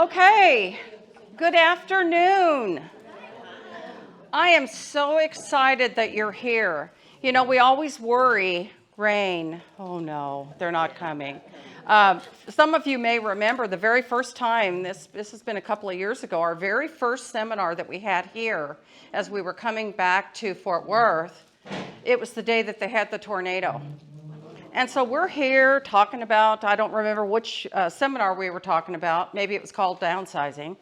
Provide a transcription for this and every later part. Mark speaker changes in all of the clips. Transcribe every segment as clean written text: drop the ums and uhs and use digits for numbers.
Speaker 1: Okay, good afternoon. I am so excited that you're here. You know, we always worry, rain. Oh no, they're not coming. Some of you may remember the very first time, this has been a couple of years ago, our very first seminar that we had here as we were coming back to Fort Worth, it was the day that they had the tornado. And so we're here talking about, I don't remember which seminar we were talking about, maybe it was called Downsizing.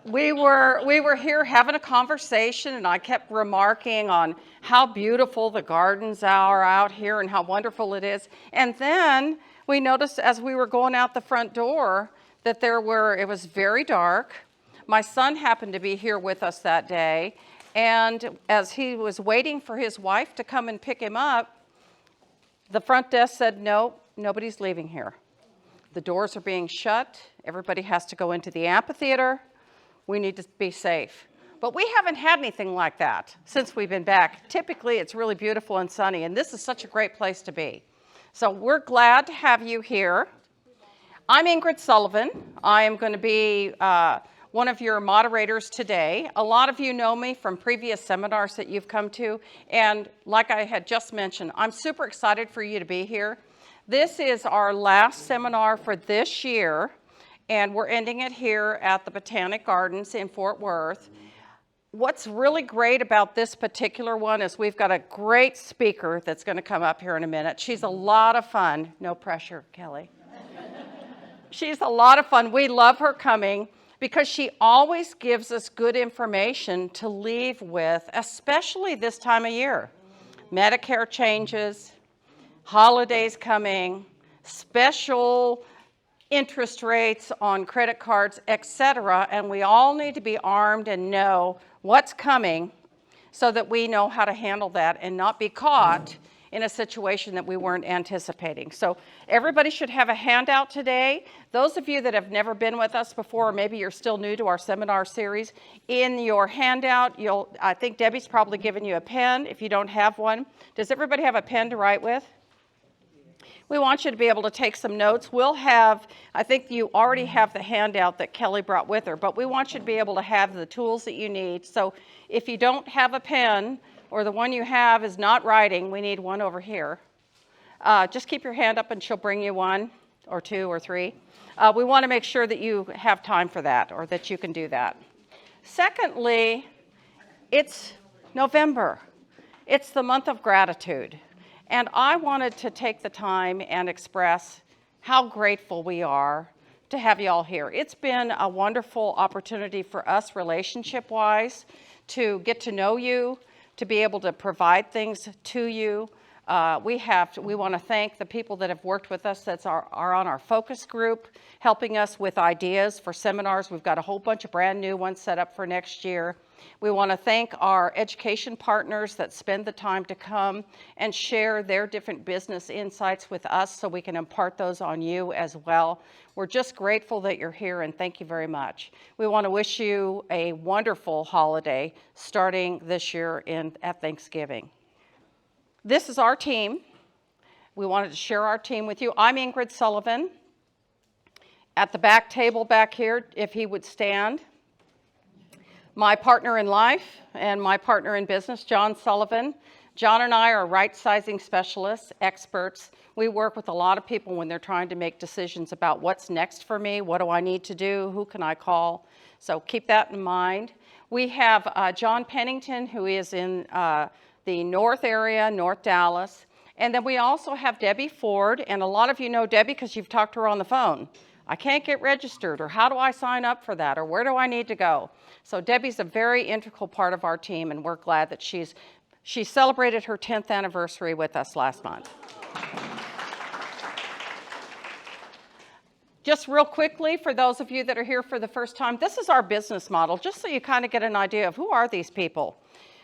Speaker 1: We were here having a conversation, and I kept remarking on how beautiful the gardens are out here and how wonderful it is. And then we noticed as we were going out the front door that it was very dark. My son happened to be here with us that day, and as he was waiting for his wife to come and pick him up, the front desk said, no, nobody's leaving here. The doors are being shut. Everybody has to go into the amphitheater. We need to be safe. But we haven't had anything like that since we've been back. Typically, it's really beautiful and sunny, and this is such a great place to be. So we're glad to have you here. I'm Ingrid Sullivan. I am going to be one of your moderators today. A lot of you know me from previous seminars that you've come to, and like I had just mentioned, I'm super excited for you to be here. This is our last seminar for this year, and we're ending it here at the Botanic Gardens in Fort Worth. What's really great about this particular one is we've got a great speaker that's going to come up here in a minute. She's a lot of fun. No pressure, Kelly. She's a lot of fun. We love her coming because she always gives us good information to leave with, especially this time of year. Medicare changes, holidays coming, special interest rates on credit cards, etc. And we all need to be armed and know what's coming so that we know how to handle that and not be caught in a situation that we weren't anticipating. So everybody should have a handout today. Those of you that have never been with us before, or maybe you're still new to our seminar series, in your handout, I think Debbie's probably given you a pen if you don't have one. Does everybody have a pen to write with? We want you to be able to take some notes. We'll have, I think you already have the handout that Kelly brought with her, but we want you to be able to have the tools that you need. So if you don't have a pen, or the one you have is not writing, we need one over here. Just keep your hand up and she'll bring you one, or two, or three. We want to make sure that you have time for that, or that you can do that. Secondly, it's November. It's the month of gratitude. And I wanted to take the time and express how grateful we are to have you all here. It's been a wonderful opportunity for us relationship-wise to get to know you, to be able to provide things to you. We want to thank the people that have worked with us that are on our focus group, helping us with ideas for seminars. We've got a whole bunch of brand new ones set up for next year. We want to thank our education partners that spend the time to come and share their different business insights with us so we can impart those on you as well. We're just grateful that you're here, and thank you very much. We want to wish you a wonderful holiday starting this year at Thanksgiving. This is our team. We wanted to share our team with you. I'm Ingrid Sullivan. At the back table back here, if he would stand. My partner in life and my partner in business, John Sullivan. John and I are right-sizing specialists, experts. We work with a lot of people when they're trying to make decisions about what's next for me, what do I need to do, who can I call. So keep that in mind. We have John Pennington, who is in the North area, North Dallas. And then we also have Debbie Ford, and a lot of you know Debbie because you've talked to her on the phone. I can't get registered, or how do I sign up for that, or where do I need to go? So Debbie's a very integral part of our team, and we're glad that she celebrated her 10th anniversary with us last month. Just real quickly, for those of you that are here for the first time, this is our business model, just so you kind of get an idea of who are these people.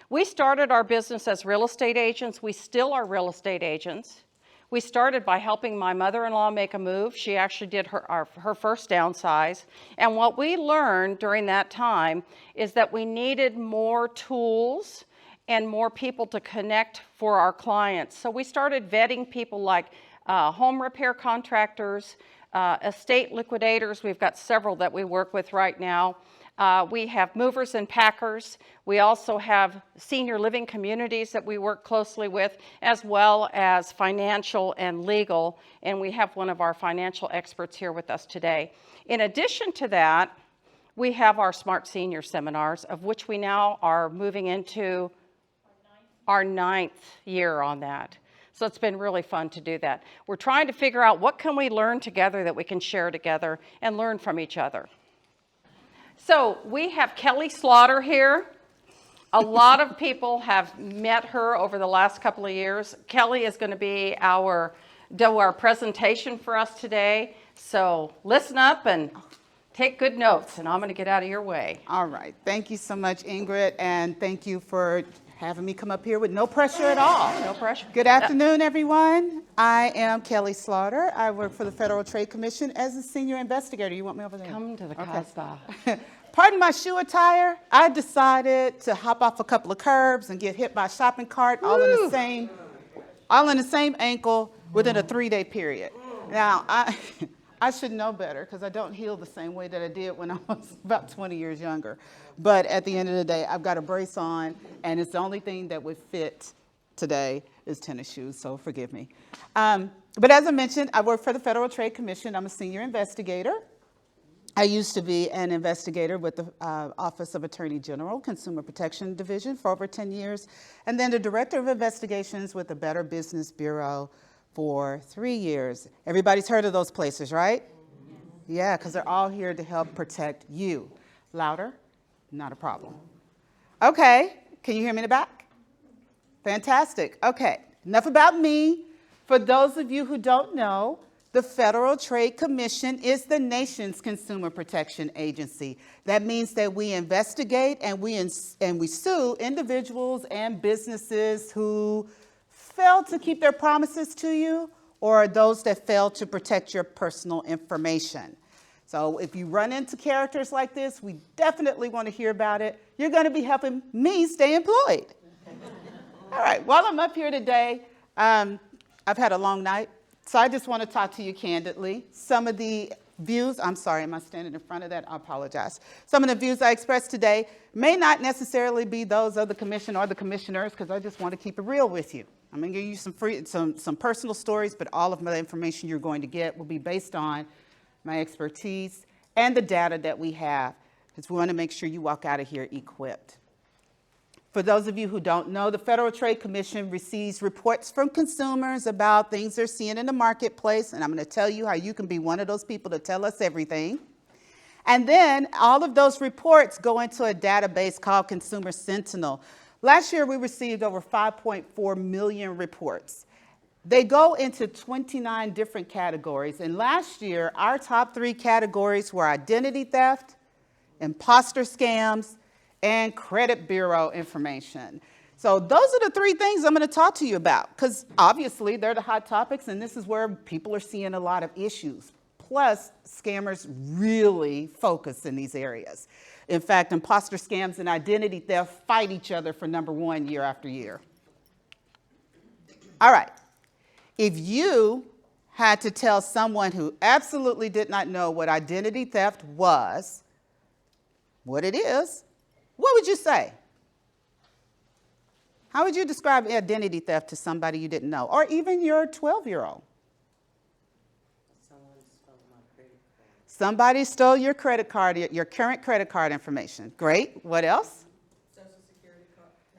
Speaker 1: We started our business as real estate agents. We still are real estate agents. We started by helping my mother-in-law make a move. She actually did her first downsize. And what we learned during that time is that we needed more tools and more people to connect for our clients. So we started vetting people like home repair contractors, estate liquidators. We've got several that we work with right now. We have movers and packers. We also have senior living communities that we work closely with, as well as financial and legal. And we have one of our financial experts here with us today. In addition to that, we have our Smart Senior seminars, of which we now are moving into our 9th year on that. So it's been really fun to do that. We're trying to figure out what can we learn together that we can share together and learn from each other. So we have Kelle Slaughter here. A lot of people have met her over the last couple of years. Kelle is going to be do our presentation for us today. So listen up and take good notes, and I'm going to get out of your way.
Speaker 2: All right. Thank you so much, Ingrid, and thank you for having me come up here with no pressure at all.
Speaker 1: No pressure.
Speaker 2: Good afternoon, everyone. I am Kelle Slaughter. I work for the Federal Trade Commission as a senior investigator. You want me over there?
Speaker 1: Come to the
Speaker 2: Okay.
Speaker 1: Casbah.
Speaker 2: Pardon my shoe attire. I decided to hop off a couple of curbs and get hit by a shopping cart all in the same ankle within a 3-day period. Now, I should know better because I don't heal the same way that I did when I was about 20 years younger. But at the end of the day, I've got a brace on, and it's the only thing that would fit today is tennis shoes, so forgive me. But as I mentioned, I work for the Federal Trade Commission. I'm a senior investigator. I used to be an investigator with the Office of Attorney General, Consumer Protection Division for over 10 years, and then the Director of Investigations with the Better Business Bureau for 3 years. Everybody's heard of those places, right? Yeah, because they're all here to help protect you. Louder? Not a problem. Okay, can you hear me in the back? Fantastic. Okay, enough about me. For those of you who don't know, the Federal Trade Commission is the nation's consumer protection agency. That means that we investigate and we sue individuals and businesses who fail to keep their promises to you, or those that fail to protect your personal information. So if you run into characters like this, we definitely want to hear about it. You're going to be helping me stay employed. All right, while I'm up here today, I've had a long night, so I just want to talk to you candidly. Some of the views, I'm sorry, am I standing in front of that? I apologize. Some of the views I expressed today may not necessarily be those of the commission or the commissioners, because I just want to keep it real with you. I'm going to give you some personal stories, but all of the information you're going to get will be based on my expertise and the data that we have, because we want to make sure you walk out of here equipped. For those of you who don't know, the Federal Trade Commission receives reports from consumers about things they're seeing in the marketplace, and I'm going to tell you how you can be one of those people to tell us everything. And then all of those reports go into a database called Consumer Sentinel. Last year, we received over 5.4 million reports. They go into 29 different categories. And last year, our top 3 categories were identity theft, imposter scams, and credit bureau information. So those are the 3 things I'm going to talk to you about, because obviously they're the hot topics, and this is where people are seeing a lot of issues. Plus, scammers really focus in these areas. In fact, imposter scams and identity theft fight each other for number 1 year after year. All right. If you had to tell someone who absolutely did not know what identity theft was, what it is, what would you say? How would you describe identity theft to somebody you didn't know, or even your 12-year-old?
Speaker 3: Someone stole my credit card.
Speaker 2: Somebody stole your credit card, your current credit card information. Great. What else?
Speaker 3: Social security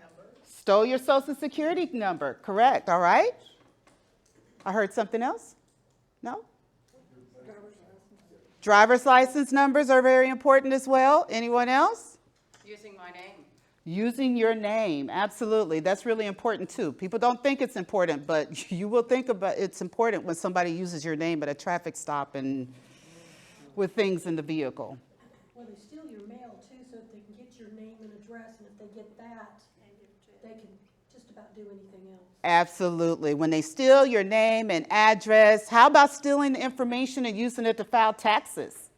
Speaker 3: number.
Speaker 2: Stole your social security number. Correct. All right. I heard something else? No? Driver's license numbers are very important as well. Anyone else?
Speaker 1: Using my name.
Speaker 2: Using your name, absolutely. That's really important too. People don't think it's important, but you will think about it's important when somebody uses your name at a traffic stop and with things in the vehicle.
Speaker 4: Well, they steal your mail too, so that they can get your name and address, and if they get that, they can just about do anything else.
Speaker 2: Absolutely. When they steal your name and address, how about stealing the information and using it to file taxes?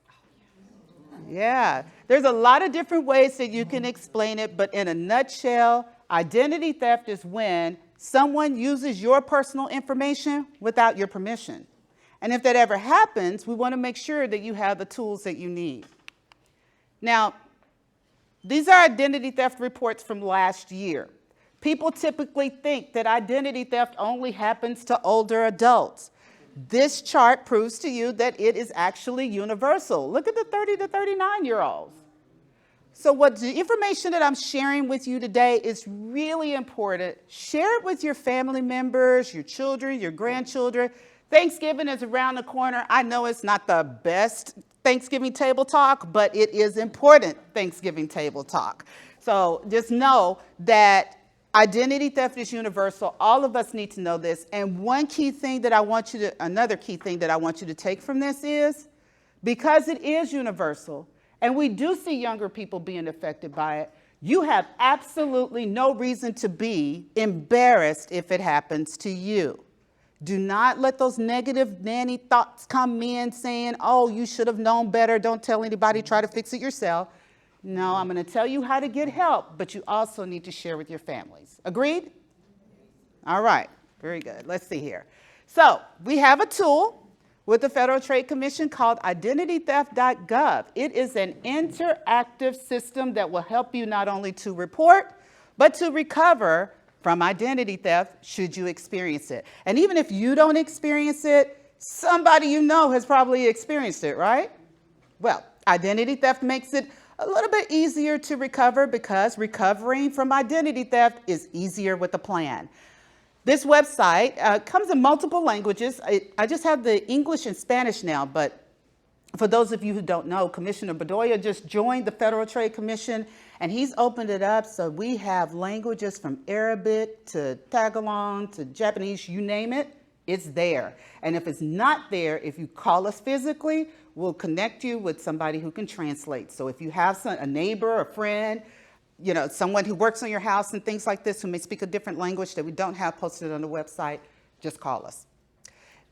Speaker 2: Yeah, there's a lot of different ways that you can explain it, but in a nutshell, identity theft is when someone uses your personal information without your permission. And if that ever happens, we want to make sure that you have the tools that you need. Now, these are identity theft reports from last year. People typically think that identity theft only happens to older adults. This chart proves to you that it is actually universal. Look at the 30 to 39-year-olds. So what the information that I'm sharing with you today is really important. Share it with your family members, your children, your grandchildren. Thanksgiving is around the corner. I know it's not the best Thanksgiving table talk, but it is important Thanksgiving table talk. So just know that identity theft is universal. All of us need to know this. And another key thing that I want you to take from this is, because it is universal, and we do see younger people being affected by it, you have absolutely no reason to be embarrassed if it happens to you. Do not let those negative nanny thoughts come in saying, oh, you should have known better. Don't tell anybody, try to fix it yourself. No, I'm going to tell you how to get help, but you also need to share with your families. Agreed? All right, very good. Let's see here. So we have a tool with the Federal Trade Commission called identitytheft.gov. It is an interactive system that will help you not only to report, but to recover from identity theft should you experience it. And even if you don't experience it, somebody you know has probably experienced it, right? Well, identity theft makes it a little bit easier to recover because recovering from identity theft is easier with a plan. This website comes in multiple languages. I just have the English and Spanish now, but for those of you who don't know, Commissioner Bedoya just joined the Federal Trade Commission, and he's opened it up so we have languages from Arabic to Tagalog to Japanese, you name it, it's there. And if it's not there, if you call us physically, we'll connect you with somebody who can translate. So if you have a neighbor, a friend, you know, someone who works on your house and things like this who may speak a different language that we don't have posted on the website, just call us.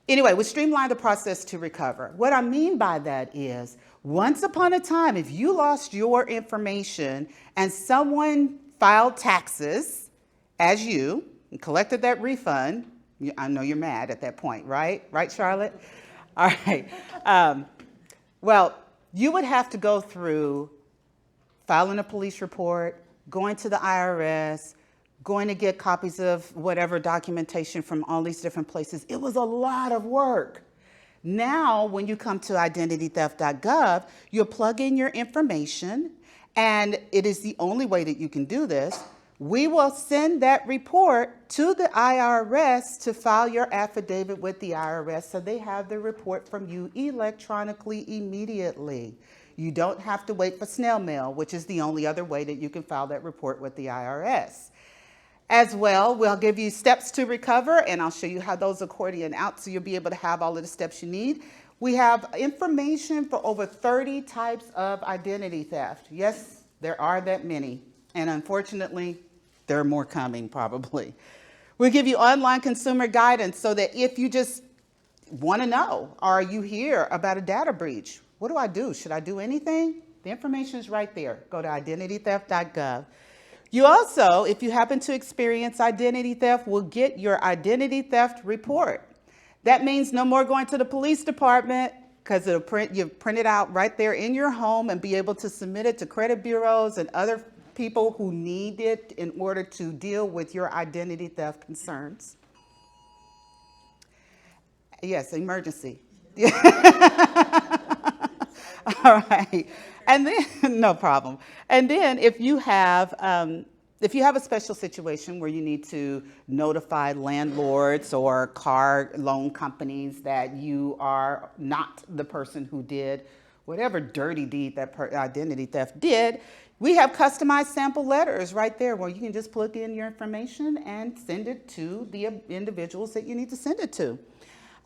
Speaker 2: Anyway, we streamline the process to recover. What I mean by that is, once upon a time, if you lost your information and someone filed taxes as you and collected that refund, I know you're mad at that point, right? Right, Charlotte? All right. Well, you would have to go through filing a police report, going to the IRS, going to get copies of whatever documentation from all these different places. It was a lot of work. Now, when you come to identitytheft.gov, you'll plug in your information, and it is the only way that you can do this. We will send that report to the IRS to file your affidavit with the IRS so they have the report from you electronically immediately. You don't have to wait for snail mail, which is the only other way that you can file that report with the IRS. As well, we'll give you steps to recover, and I'll show you how those accordion out so you'll be able to have all of the steps you need. We have information for over 30 types of identity theft. Yes, there are that many, and unfortunately, there are more coming probably. We'll give you online consumer guidance so that if you just want to know, are you here about a data breach? What do I do? Should I do anything? The information is right there. Go to identitytheft.gov. You also, if you happen to experience identity theft, will get your identity theft report. That means no more going to the police department because you print it out right there in your home and be able to submit it to credit bureaus and other people who need it in order to deal with your identity theft concerns. Yes, emergency. All right, and then, no problem. And then if you have a special situation where you need to notify landlords or car loan companies that you are not the person who did whatever dirty deed that identity theft did, we have customized sample letters right there where you can just plug in your information and send it to the individuals that you need to send it to.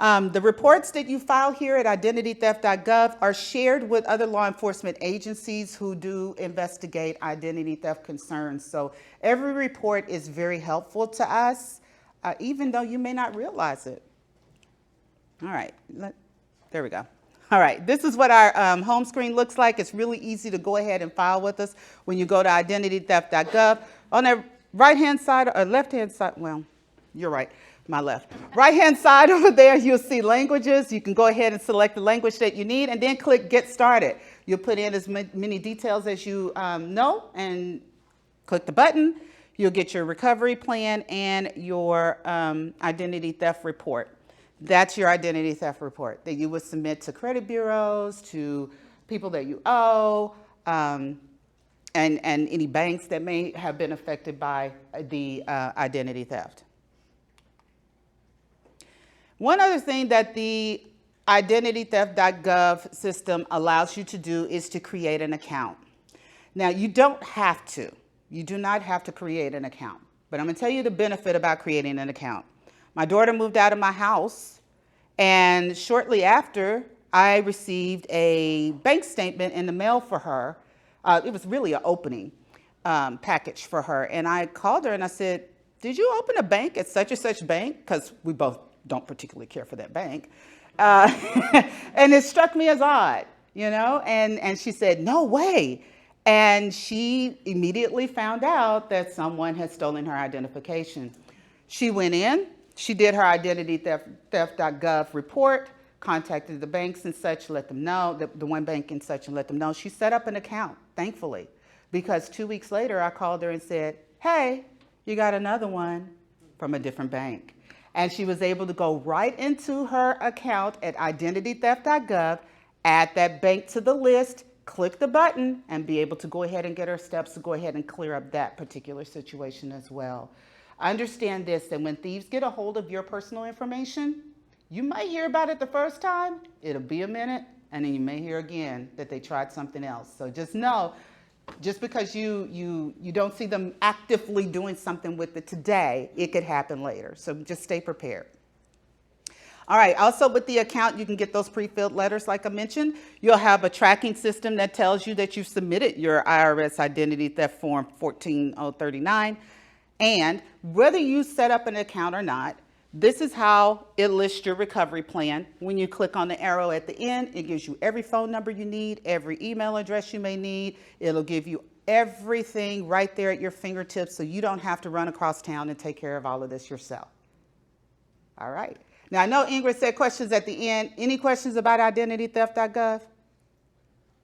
Speaker 2: The reports that you file here at identitytheft.gov are shared with other law enforcement agencies who do investigate identity theft concerns. So every report is very helpful to us, even though you may not realize it. All right, there we go. All right, this is what our home screen looks like. It's really easy to go ahead and file with us when you go to identitytheft.gov. On the right-hand side or left-hand side, well, you're right. my left. Right-hand side over there, you'll see languages. You can go ahead and select the language that you need and then click Get Started. You'll put in as many details as you know and click the button. You'll get your recovery plan and your identity theft report. That's your identity theft report that you would submit to credit bureaus, to people that you owe, and any banks that may have been affected by the identity theft. One other thing that the identitytheft.gov system allows you to do is to create an account. Now, you don't have to. You do not have to create an account, but I'm going to tell you the benefit about creating an account. My daughter moved out of my house, and shortly after, I received a bank statement in the mail for her. It was really an opening package for her, and I called her and I said, "Did you open a bank at such and such bank?" Because we both don't particularly care for that bank. And it struck me as odd, you know, and she said, "No way." And she immediately found out that someone had stolen her identification. She went in, she did her identitytheft.gov report, contacted the banks and such, let them know, the one bank and such, and let them know. She set up an account, thankfully, because 2 weeks later I called her and said, "Hey, you got another one from a different bank." And she was able to go right into her account at identitytheft.gov, add that bank to the list, click the button, and be able to go ahead and get her steps to go ahead and clear up that particular situation as well. Understand this, that when thieves get a hold of your personal information, you might hear about it the first time, it'll be a minute, and then you may hear again that they tried something else. So just know, just because you don't see them actively doing something with it today, it could happen later. So just stay prepared. All right, also with the account, you can get those pre-filled letters like I mentioned. You'll have a tracking system that tells you that you've submitted your IRS identity theft form 14039. And whether you set up an account or not, this is how it lists your recovery plan. When you click on the arrow at the end, it gives you every phone number you need, every email address you may need. It'll give you everything right there at your fingertips, so you don't have to run across town and take care of all of this yourself. All right. Now, I know Ingrid said questions at the end. Any questions about identitytheft.gov?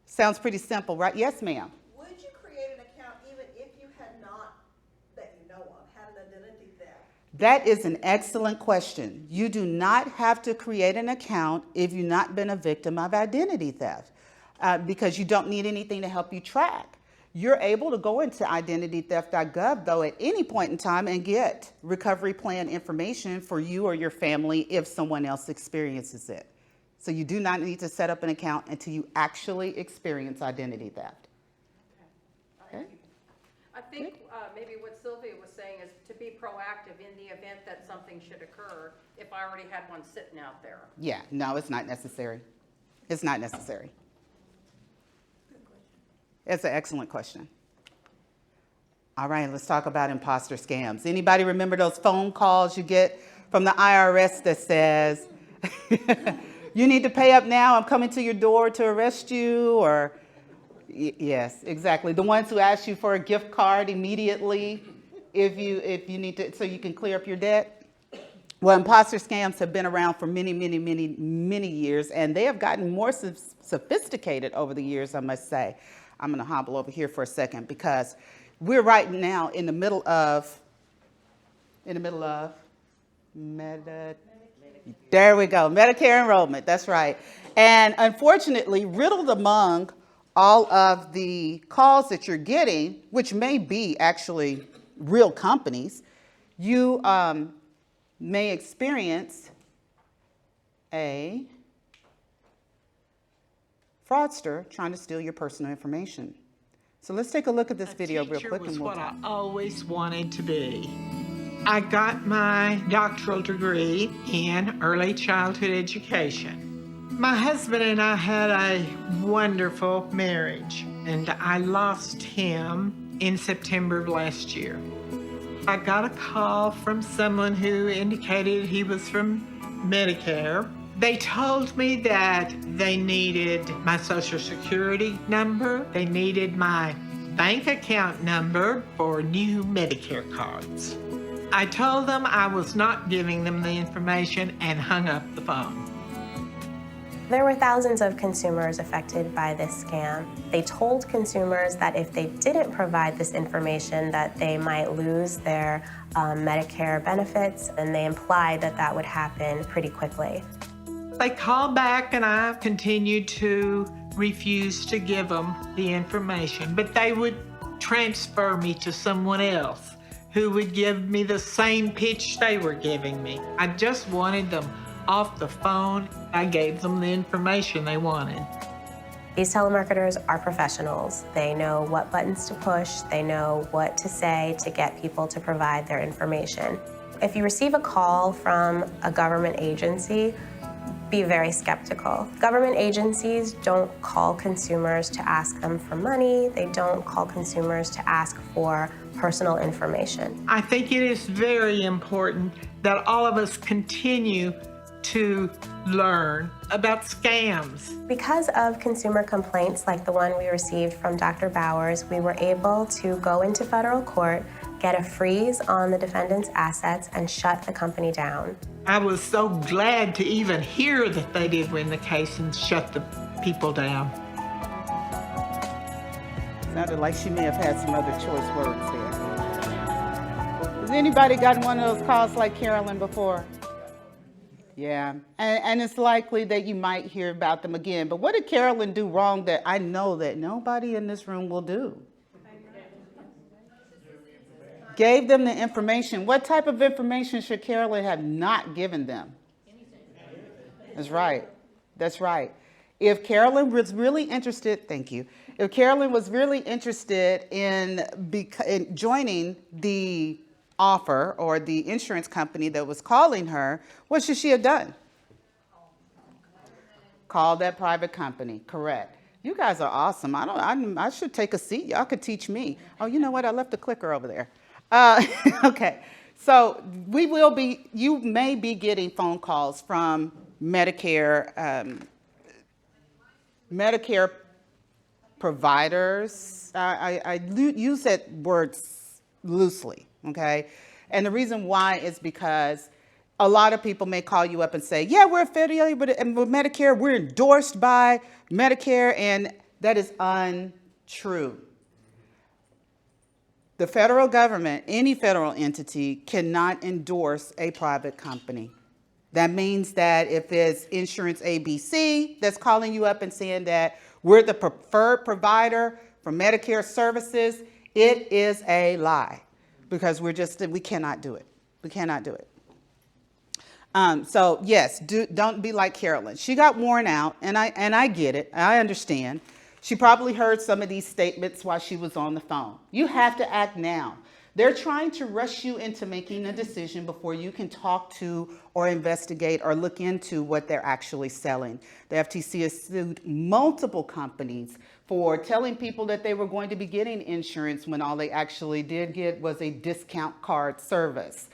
Speaker 2: Sounds pretty simple, right? Yes, ma'am.
Speaker 3: Would you create an account even if you had not, that you know of, had an identity theft?
Speaker 2: That is an excellent question. You do not have to create an account if you've not been a victim of identity theft, because you don't need anything to help you track. You're able to go into identitytheft.gov, though, at any point in time and get recovery plan information for you or your family if someone else experiences it. So you do not need to set up an account until you actually experience identity theft. Okay?
Speaker 1: I think maybe what Sylvia was saying is to be proactive in the event that something should occur if I already had one sitting out there.
Speaker 2: Yeah, no, it's not necessary. It's not necessary. It's an excellent question. All right, let's talk about imposter scams. Anybody remember those phone calls you get from the IRS that says, "You need to pay up now, I'm coming to your door to arrest you," or yes, exactly. The ones who ask you for a gift card immediately if you need to, so you can clear up your debt. Well, imposter scams have been around for many, many, many, many years, and they have gotten more sophisticated over the years, I must say. I'm going to hobble over here for a second because we're right now in the middle of there we go, Medicare enrollment. That's right. And unfortunately, riddled among all of the calls that you're getting, which may be actually real companies, you may experience a fraudster trying to steal your personal information. So let's take a look at this video real quick.
Speaker 5: Was what I always wanted to be. I got my doctoral degree in early childhood education. My husband and I had a wonderful marriage, and I lost him in September of last year. I got a call from someone who indicated he was from Medicare. They told me that they needed my Social Security number, they needed my bank account number for new Medicare cards. I told them I was not giving them the information and hung up the phone.
Speaker 6: There were thousands of consumers affected by this scam. They told consumers that if they didn't provide this information that they might lose their Medicare benefits, and they implied that that would happen pretty quickly.
Speaker 5: They called back and I continued to refuse to give them the information, but they would transfer me to someone else who would give me the same pitch they were giving me. I just wanted them off the phone. I gave them the information they wanted.
Speaker 6: These telemarketers are professionals. They know what buttons to push. They know what to say to get people to provide their information. If you receive a call from a government agency, be very skeptical. Government agencies don't call consumers to ask them for money. They don't call consumers to ask for personal information.
Speaker 5: I think it is very important that all of us continue to learn about scams.
Speaker 6: Because of consumer complaints like the one we received from Dr. Bowers, we were able to go into federal court, get a freeze on the defendant's assets, and shut the company down.
Speaker 5: I was so glad to even hear that they did win the case and shut the people down.
Speaker 2: Sounded like she may have had some other choice words there. Has anybody gotten one of those calls like Carolyn before? Yeah, and it's likely that you might hear about them again. But what did Carolyn do wrong that I know that nobody in this room will do? Gave them the information. What type of information should Carolyn have not given them? That's right. That's right. If Carolyn was really interested, thank you. If Carolyn was really interested in joining the offer or the insurance company that was calling her, what should she have done? Call that private company. Correct. You guys are awesome. I should take a seat. Y'all could teach me. Oh, you know what? I left the clicker over there. Okay. So you may be getting phone calls from Medicare providers. I use that word loosely, okay? And the reason why is because a lot of people may call you up and say, yeah, we're affiliated with Medicare, we're endorsed by Medicare, and that is untrue. The federal government, any federal entity, cannot endorse a private company. That means that if it's Insurance ABC that's calling you up and saying that we're the preferred provider for Medicare services, it is a lie, because we cannot do it. We cannot do it. So yes, don't be like Carolyn. She got worn out, and I get it. I understand. She probably heard some of these statements while she was on the phone. You have to act now. They're trying to rush you into making a decision before you can talk to or investigate or look into what they're actually selling. The FTC has sued multiple companies for telling people that they were going to be getting insurance when all they actually did get was a discount card service.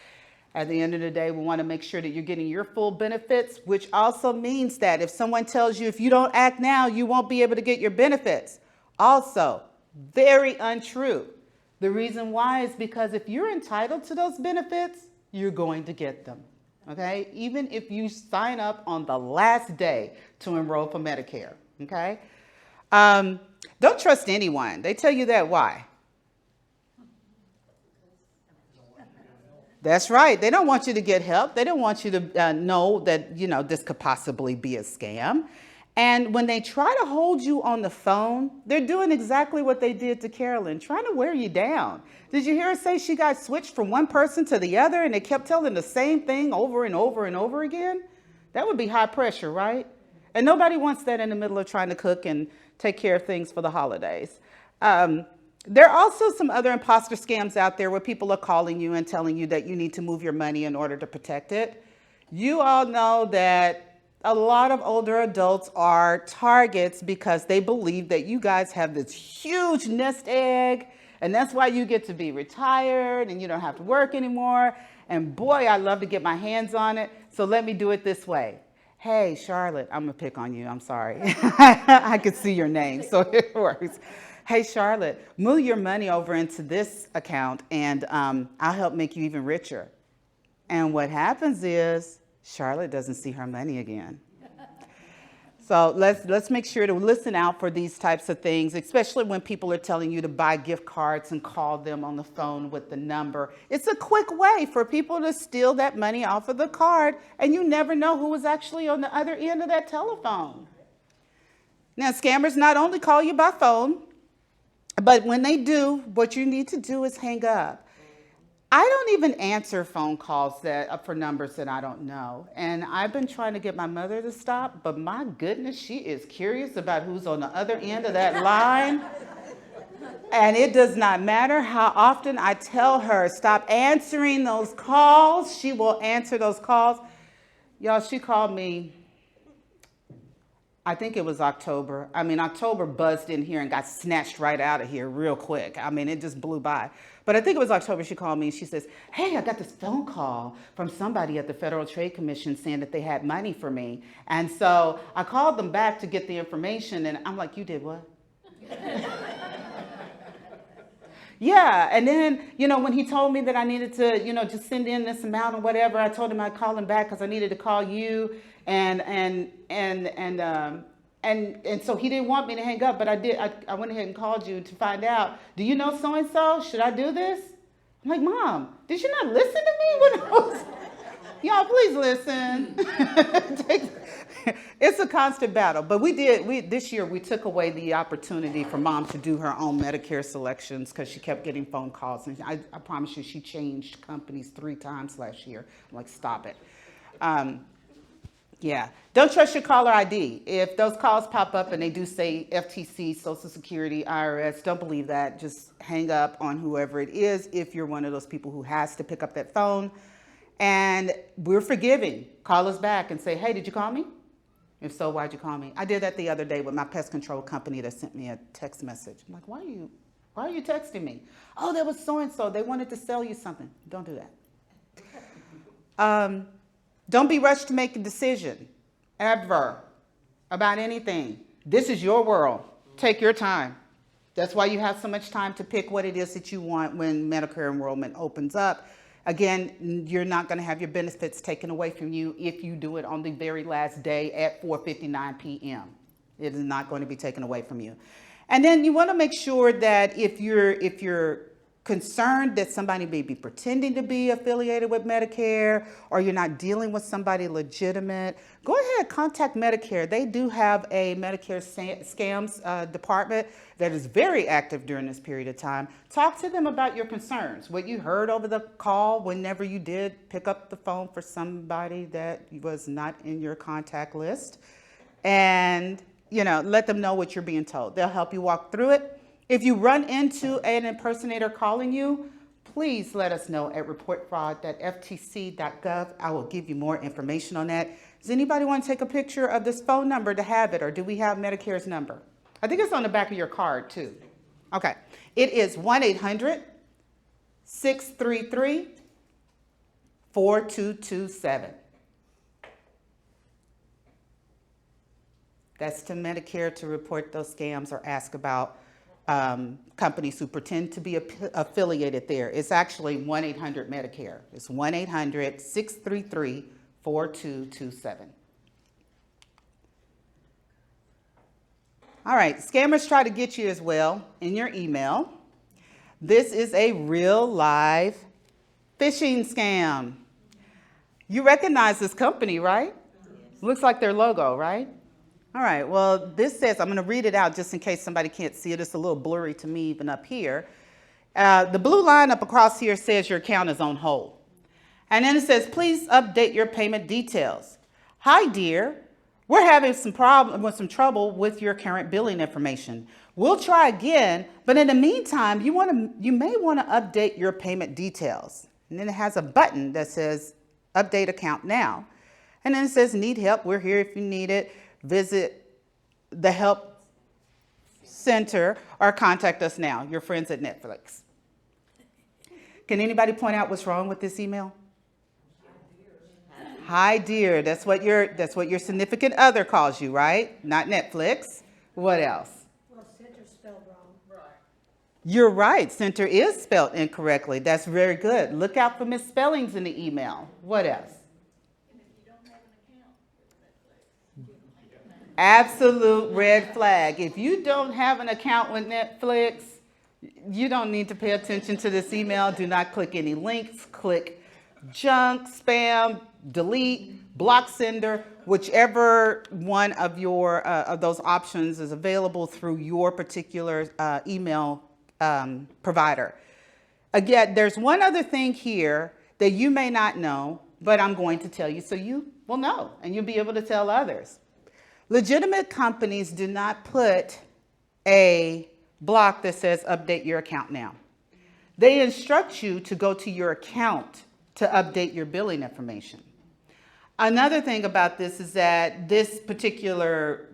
Speaker 2: At the end of the day, we want to make sure that you're getting your full benefits, which also means that if someone tells you if you don't act now, you won't be able to get your benefits. Also, very untrue. The reason why is because if you're entitled to those benefits, you're going to get them, okay? Even if you sign up on the last day to enroll for Medicare, okay? Don't trust anyone. They tell you that. Why? That's right. They don't want you to get help. They don't want you to know that, this could possibly be a scam. And when they try to hold you on the phone, they're doing exactly what they did to Carolyn, trying to wear you down. Did you hear her say she got switched from one person to the other and they kept telling the same thing over and over and over again? That would be high pressure, right? And nobody wants that in the middle of trying to cook and take care of things for the holidays. There are also some other imposter scams out there where people are calling you and telling you that you need to move your money in order to protect it. You all know that a lot of older adults are targets because they believe that you guys have this huge nest egg, and that's why you get to be retired and you don't have to work anymore. And boy, I love to get my hands on it, so let me do it this way. Hey, Charlotte, I'm going to pick on you. I'm sorry. I could see your name, so it works. Hey, Charlotte, move your money over into this account, and I'll help make you even richer. And what happens is Charlotte doesn't see her money again. So let's make sure to listen out for these types of things, especially when people are telling you to buy gift cards and call them on the phone with the number. It's a quick way for people to steal that money off of the card, and you never know who was actually on the other end of that telephone. Now, scammers not only call you by phone, but when they do, what you need to do is hang up. I don't even answer phone calls for numbers that I don't know. And I've been trying to get my mother to stop, but my goodness, she is curious about who's on the other end of that line. And it does not matter how often I tell her, stop answering those calls. She will answer those calls. Y'all, she called me, I think it was October. October buzzed in here and got snatched right out of here real quick. It just blew by. But I think it was October. She called me and she says, hey, I got this phone call from somebody at the Federal Trade Commission saying that they had money for me. And so I called them back to get the information. And I'm like, you did what? Yeah. And then, when he told me that I needed to, just send in this amount or whatever, I told him I'd call him back because I needed to call you. And so he didn't want me to hang up, but I did. I went ahead and called you to find out, do you know so-and-so? Should I do this? I'm like, Mom, did you not listen to me when I was... Y'all, please listen. It's a constant battle. But this year, we took away the opportunity for Mom to do her own Medicare selections because she kept getting phone calls. And I promise you, she changed companies 3 times last year. I'm like, stop it. Yeah. Don't trust your caller ID. If those calls pop up and they do say FTC, Social Security, IRS, don't believe that. Just hang up on whoever it is if you're one of those people who has to pick up that phone. And we're forgiving. Call us back and say, hey, did you call me? If so, why'd you call me? I did that the other day with my pest control company that sent me a text message. I'm like, why are you texting me? Oh, that was so-and-so. They wanted to sell you something. Don't do that. Don't be rushed to make a decision, ever, about anything. This is your world. Take your time. That's why you have so much time to pick what it is that you want when Medicare enrollment opens up. Again, you're not going to have your benefits taken away from you if you do it on the very last day at 4:59 p.m. It is not going to be taken away from you. And then you want to make sure that if you're concerned that somebody may be pretending to be affiliated with Medicare, or you're not dealing with somebody legitimate, go ahead, contact Medicare. They do have a Medicare scams department that is very active during this period of time. Talk to them about your concerns, what you heard over the call whenever you did pick up the phone for somebody that was not in your contact list, and let them know what you're being told. They'll help you walk through it. If you run into an impersonator calling you, please let us know at reportfraud.ftc.gov. I will give you more information on that. Does anybody want to take a picture of this phone number to have it, or do we have Medicare's number? I think it's on the back of your card, too. Okay. It is 1-800-633-4227. That's to Medicare to report those scams or ask about companies who pretend to be affiliated there. It's actually 1-800-Medicare. It's 1-800-633-4227. All right, scammers try to get you as well in your email. This is a real live phishing scam. You recognize this company, right? Looks like their logo, right? All right, well, this says, I'm going to read it out just in case somebody can't see it. It's a little blurry to me even up here. The blue line up across here says your account is on hold. And then it says, please update your payment details. Hi, dear. We're having some trouble with your current billing information. We'll try again, but in the meantime, you may want to update your payment details. And then it has a button that says, update account now. And then it says, need help? We're here if you need it. Visit the help center or contact us now. Your friends at Netflix. Can anybody point out what's wrong with this email? Hi, dear. That's what your significant other calls you, right? Not Netflix. What else?
Speaker 4: Well, center's spelled wrong.
Speaker 2: You're right. Center is spelled incorrectly. That's very good. Look out for misspellings in the email. What else? Absolute red flag. If you don't have an account with Netflix, you don't need to pay attention to this email. Do not click any links. Click junk, spam, delete, block sender, whichever one of your of those options is available through your particular email provider. Again, there's one other thing here that you may not know, but I'm going to tell you so you will know and you'll be able to tell others. Legitimate companies do not put a block that says update your account now. They instruct you to go to your account to update your billing information. Another thing about this is that this particular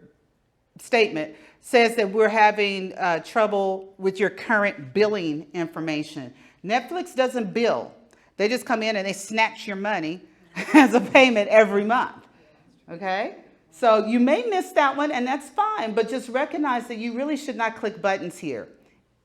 Speaker 2: statement says that we're having trouble with your current billing information. Netflix doesn't bill. They just come in and they snatch your money as a payment every month. Okay? So you may miss that one, and that's fine, but just recognize that you really should not click buttons here.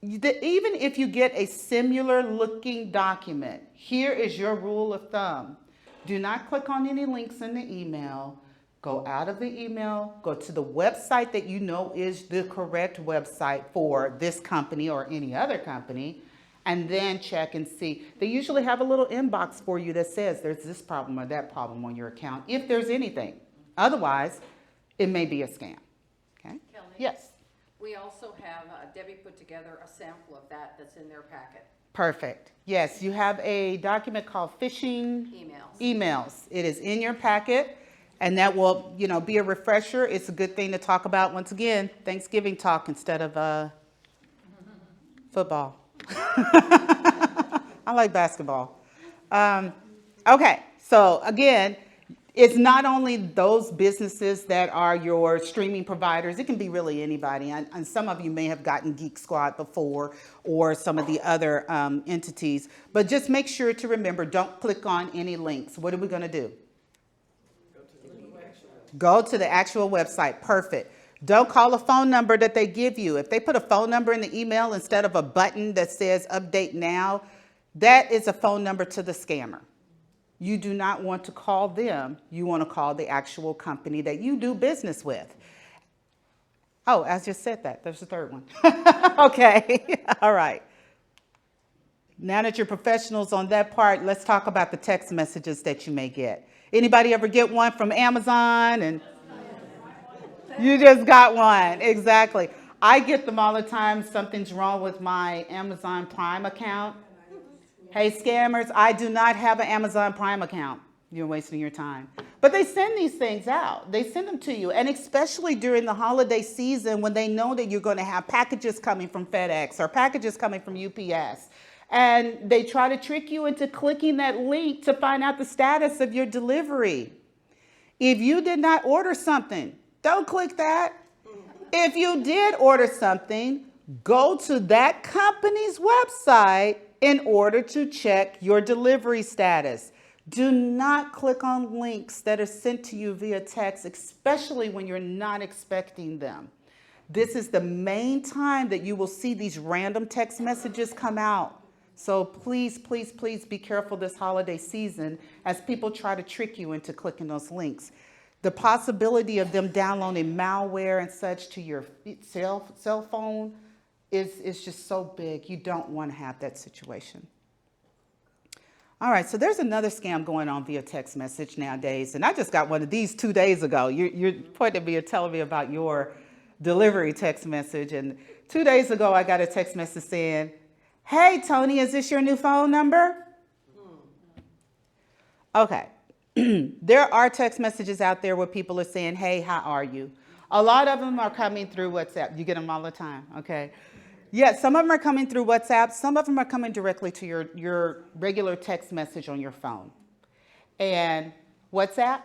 Speaker 2: Even if you get a similar looking document, here is your rule of thumb. Do not click on any links in the email. Go out of the email, go to the website that you know is the correct website for this company or any other company, and then check and see. They usually have a little inbox for you that says there's this problem or that problem on your account, if there's anything. Otherwise, it may be a scam. Okay?
Speaker 1: Kelly?
Speaker 2: Yes.
Speaker 1: We also have, Debbie put together a sample of that's in their packet.
Speaker 2: Perfect. Yes, you have a document called phishing emails. It is in your packet, and that will, be a refresher. It's a good thing to talk about once again, Thanksgiving talk instead of football. I like basketball. Okay, so again, it's not only those businesses that are your streaming providers. It can be really anybody. And some of you may have gotten Geek Squad before or some of the other entities. But just make sure to remember, don't click on any links. What are we going to do? Go to the actual website. Perfect. Don't call a phone number that they give you. If they put a phone number in the email instead of a button that says update now, that is a phone number to the scammer. You do not want to call them. You want to call the actual company that you do business with. Oh, I just said that. There's the third one. Okay. All right. Now that you're professionals on that part, let's talk about the text messages that you may get. Anybody ever get one from Amazon? And you just got one. Exactly. I get them all the time. Something's wrong with my Amazon Prime account. Hey, scammers, I do not have an Amazon Prime account. You're wasting your time. But they send these things out. They send them to you. And especially during the holiday season when they know that you're going to have packages coming from FedEx or packages coming from UPS. And they try to trick you into clicking that link to find out the status of your delivery. If you did not order something, don't click that. If you did order something, go to that company's website in order to check your delivery status. Do not click on links that are sent to you via text, especially when you're not expecting them. This is the main time that you will see these random text messages come out. So please, please, please be careful this holiday season as people try to trick you into clicking those links. The possibility of them downloading malware and such to your cell phone is just so big. You don't want to have that situation. All right, so there's another scam going on via text message nowadays, and I just got one of these 2 days ago. You're pointing at me and telling me about your delivery text message, and 2 days ago I got a text message saying, "Hey, Tony, is this your new phone number?" Okay, there are text messages out there where people are saying, "Hey, how are you?" A lot of them are coming through WhatsApp. You get them all the time, okay? Yeah, some of them are coming through WhatsApp. Some of them are coming directly to your regular text message on your phone. And WhatsApp?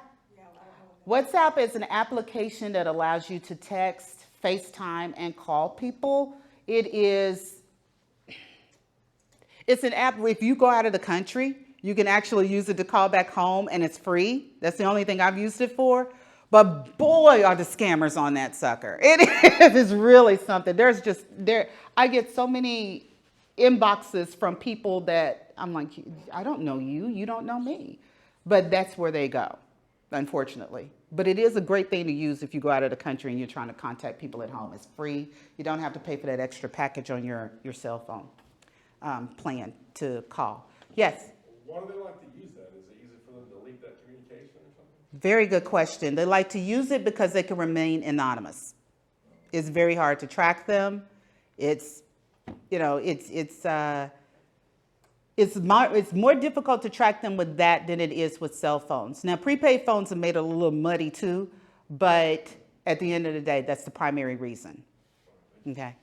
Speaker 2: WhatsApp is an application that allows you to text, FaceTime, and call people. It's an app where if you go out of the country You can actually use it to call back home, and it's free. That's the only thing I've used it for. But boy, are the scammers on that sucker. It is really something. I get so many inboxes from people that I'm like, I don't know you, you don't know me. But that's where they go, unfortunately. But it is a great thing to use if you go out of the country and you're trying to contact people at home. It's free. You don't have to pay for that extra package on your cell phone plan to call. Yes?
Speaker 7: Why do they like to use that? Is it easy for them to delete that communication or something?
Speaker 2: Very good question. They like to use it because they can remain anonymous. It's very hard to track them. It's more difficult to track them with that than it is with cell phones. Now, prepaid phones have made it a little muddy too, but at the end of the day, that's the primary reason. Okay.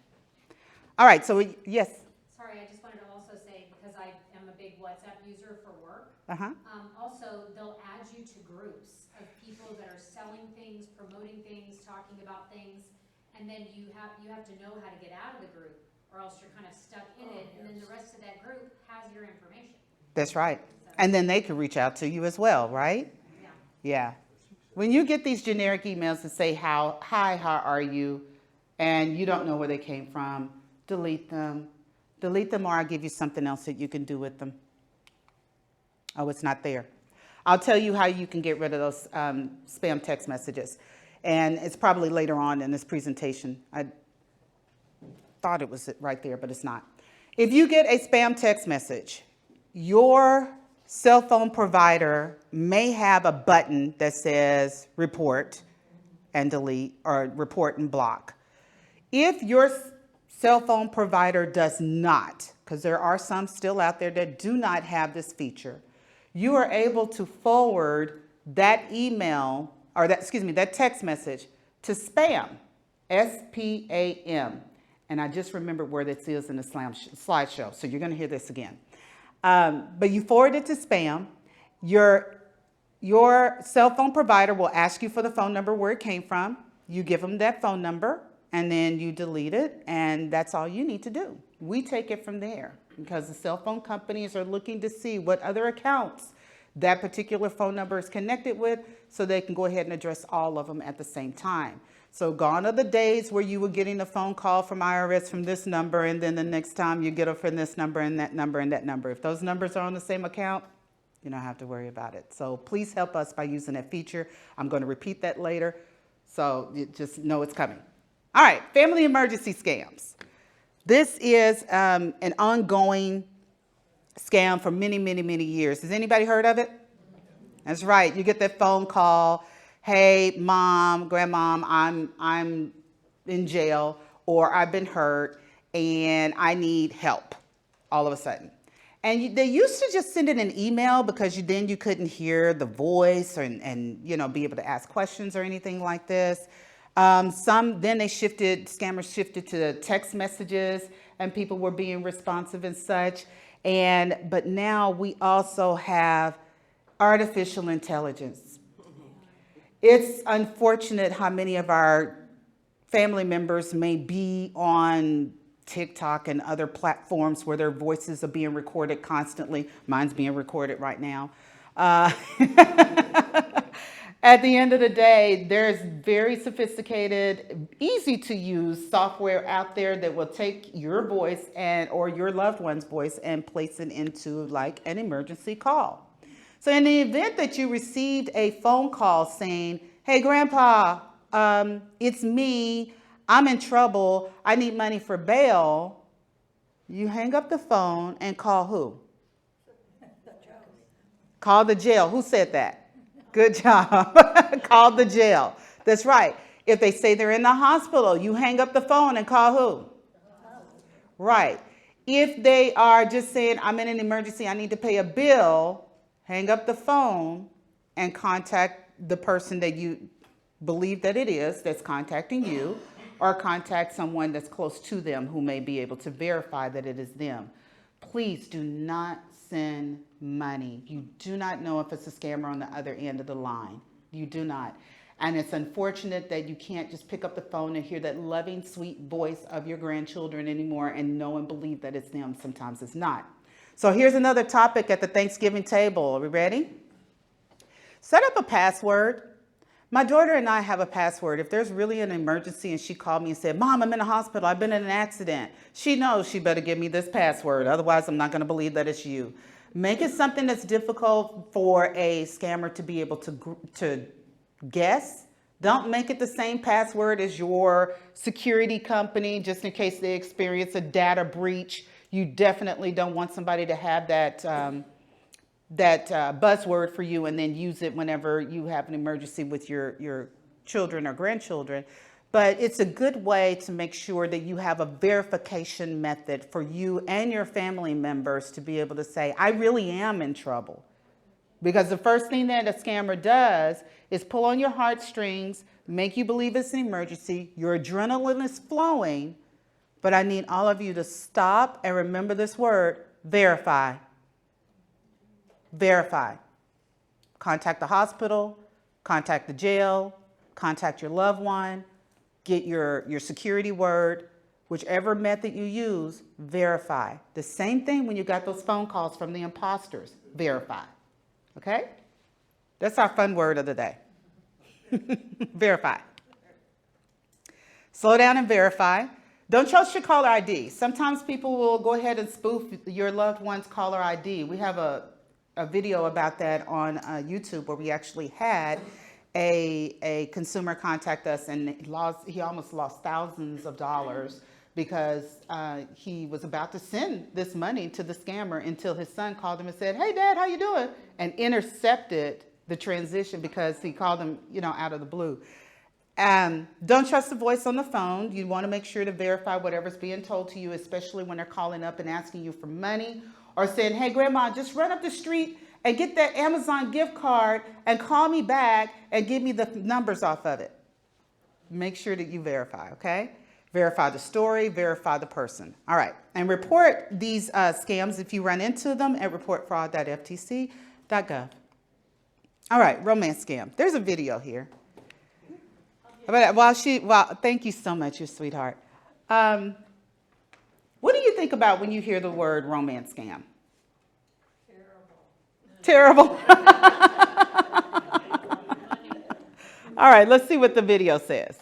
Speaker 2: All right. So yes.
Speaker 8: Sorry, I just wanted to also say, because I am a big WhatsApp user for work. Also, they'll add you to groups of people that are selling things, promoting things, talking about things, and then you have to know how to get out of the group, or else you're kind of stuck in it, and then the rest of that group has your information.
Speaker 2: That's right. And then they can reach out to you as well, right?
Speaker 8: Yeah.
Speaker 2: Yeah. When you get these generic emails that say, hi, how are you? And you don't know where they came from, delete them. Delete them, or I'll give you something else that you can do with them. Oh, it's not there. I'll tell you how you can get rid of those spam text messages. And it's probably later on in this presentation. I thought it was right there, but it's not. If you get a spam text message, your cell phone provider may have a button that says report and delete, or report and block. If your cell phone provider does not, because there are some still out there that do not have this feature, you are able to forward that email, or that text message to spam, S-P-A-M. And I just remembered where this is in the slideshow, so you're going to hear this again. But you forward it to spam. Your cell phone provider will ask you for the phone number where it came from. You give them that phone number, and then you delete it, and that's all you need to do. We take it from there because the cell phone companies are looking to see what other accounts that particular phone number is connected with, so they can go ahead and address all of them at the same time. So gone are the days where you were getting a phone call from IRS from this number, and then the next time you get it from this number and that number and that number. If those numbers are on the same account, you don't have to worry about it. So please help us by using that feature. I'm going to repeat that later, so you just know it's coming. All right, family emergency scams. This is an ongoing scam for many, many, many years. Has anybody heard of it? That's right. You get that phone call. Hey, mom, grandmom, I'm in jail, or I've been hurt and I need help all of a sudden. And they used to just send it an email because then you couldn't hear the voice and be able to ask questions or anything like this. Then scammers shifted to text messages, and people were being responsive and such. But now we also have artificial intelligence. It's unfortunate how many of our family members may be on TikTok and other platforms where their voices are being recorded constantly. Mine's being recorded right now. At the end of the day, there's very sophisticated, easy to use software out there that will take your voice or your loved one's voice and place it into like an emergency call. So in the event that you received a phone call saying, hey, Grandpa, it's me, I'm in trouble, I need money for bail, you hang up the phone and call who? Call the jail. Who said that? Good job. Call the jail. That's right. If they say they're in the hospital, you hang up the phone and call who? Right. If they are just saying, I'm in an emergency, I need to pay a bill, hang up the phone and contact the person that you believe that it is that's contacting you, or contact someone that's close to them who may be able to verify that it is them. Please do not send money. You do not know if it's a scammer on the other end of the line. You do not. And it's unfortunate that you can't just pick up the phone and hear that loving, sweet voice of your grandchildren anymore and know and believe that it's them. Sometimes it's not. So here's another topic at the Thanksgiving table. Are we ready? Set up a password. My daughter and I have a password. If there's really an emergency and she called me and said, Mom, I'm in the hospital, I've been in an accident, she knows she better give me this password. Otherwise, I'm not going to believe that it's you. Make it something that's difficult for a scammer to be able to guess. Don't make it the same password as your security company, just in case they experience a data breach. You definitely don't want somebody to have that buzzword for you and then use it whenever you have an emergency with your children or grandchildren. But it's a good way to make sure that you have a verification method for you and your family members to be able to say, I really am in trouble. Because the first thing that a scammer does is pull on your heartstrings, make you believe it's an emergency, your adrenaline is flowing, but I need all of you to stop and remember this word, verify. Verify. Contact the hospital, contact the jail, contact your loved one, get your security word, whichever method you use, verify. The same thing when you got those phone calls from the imposters, verify. Okay? That's our fun word of the day. Verify. Slow down and verify. Don't trust your caller ID. Sometimes people will go ahead and spoof your loved one's caller ID. We have a video about that on YouTube where we actually had a consumer contact us, and he almost lost thousands of dollars because he was about to send this money to the scammer until his son called him and said, hey, Dad, how you doing? And intercepted the transition because he called him, out of the blue. Don't trust the voice on the phone. You want to make sure to verify whatever's being told to you, especially when they're calling up and asking you for money or saying, hey, Grandma, just run up the street and get that Amazon gift card and call me back and give me the numbers off of it. Make sure that you verify, okay? Verify the story, verify the person. All right, and report these scams if you run into them at reportfraud.ftc.gov. All right, romance scam. There's a video here. But thank you so much, you sweetheart. What do you think about when you hear the word romance scam? Terrible. All right, let's see what the video says.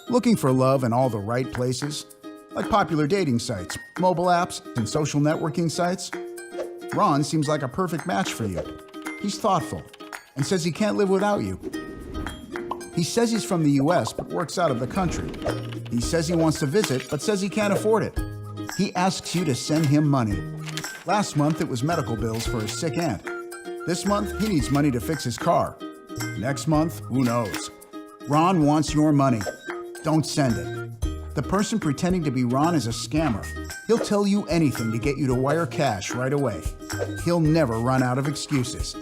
Speaker 9: Looking for love in all the right places? Like popular dating sites, mobile apps, and social networking sites? Ron seems like a perfect match for you. He's thoughtful and says he can't live without you. He says he's from the US but works out of the country. He says he wants to visit but says he can't afford it. He asks you to send him money. Last month it was medical bills for his sick aunt. This month he needs money to fix his car. Next month, who knows? Ron wants your money. Don't send it. The person pretending to be Ron is a scammer. He'll tell you anything to get you to wire cash right away. He'll never run out of excuses.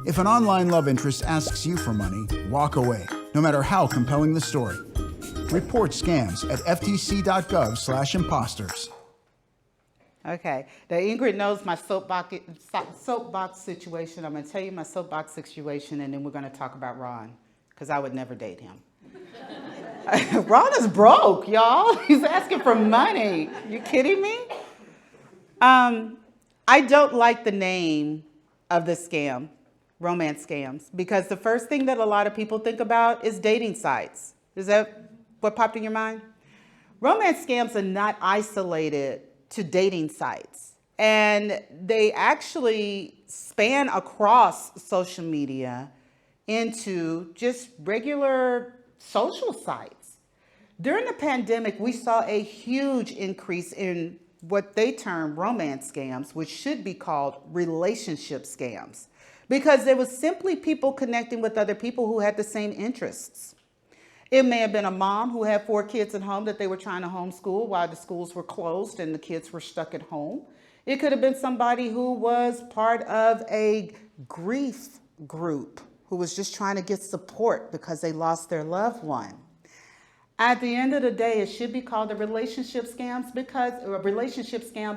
Speaker 9: If an online love interest asks you for money, walk away, no matter how compelling the story. Report scams at ftc.gov/imposters.
Speaker 2: Okay, now Ingrid knows my soapbox situation. I'm going to tell you my soapbox situation, and then we're going to talk about Ron, because I would never date him. Ron is broke, y'all. He's asking for money. You kidding me? I don't like the name of the scam, romance scams, because the first thing that a lot of people think about is dating sites. Is that what popped in your mind? Romance scams are not isolated to dating sites, and they actually span across social media into just regular social sites. During the pandemic, we saw a huge increase in what they term romance scams, which should be called relationship scams, because there was simply people connecting with other people who had the same interests. It may have been a mom who had 4 kids at home that they were trying to homeschool while the schools were closed and the kids were stuck at home. It could have been somebody who was part of a grief group who was just trying to get support because they lost their loved one. At the end of the day, it should be called a relationship scam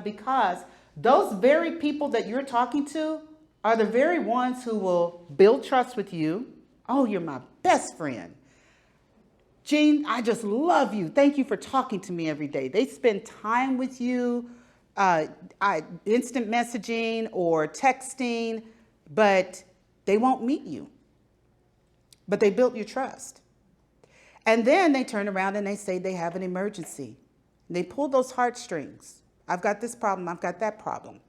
Speaker 2: because those very people that you're talking to are the very ones who will build trust with you. Oh, you're my best friend. Jean, I just love you. Thank you for talking to me every day. They spend time with you instant messaging or texting, but they won't meet you. But they built your trust. And then they turn around and they say they have an emergency. They pull those heartstrings. I've got this problem, I've got that problem.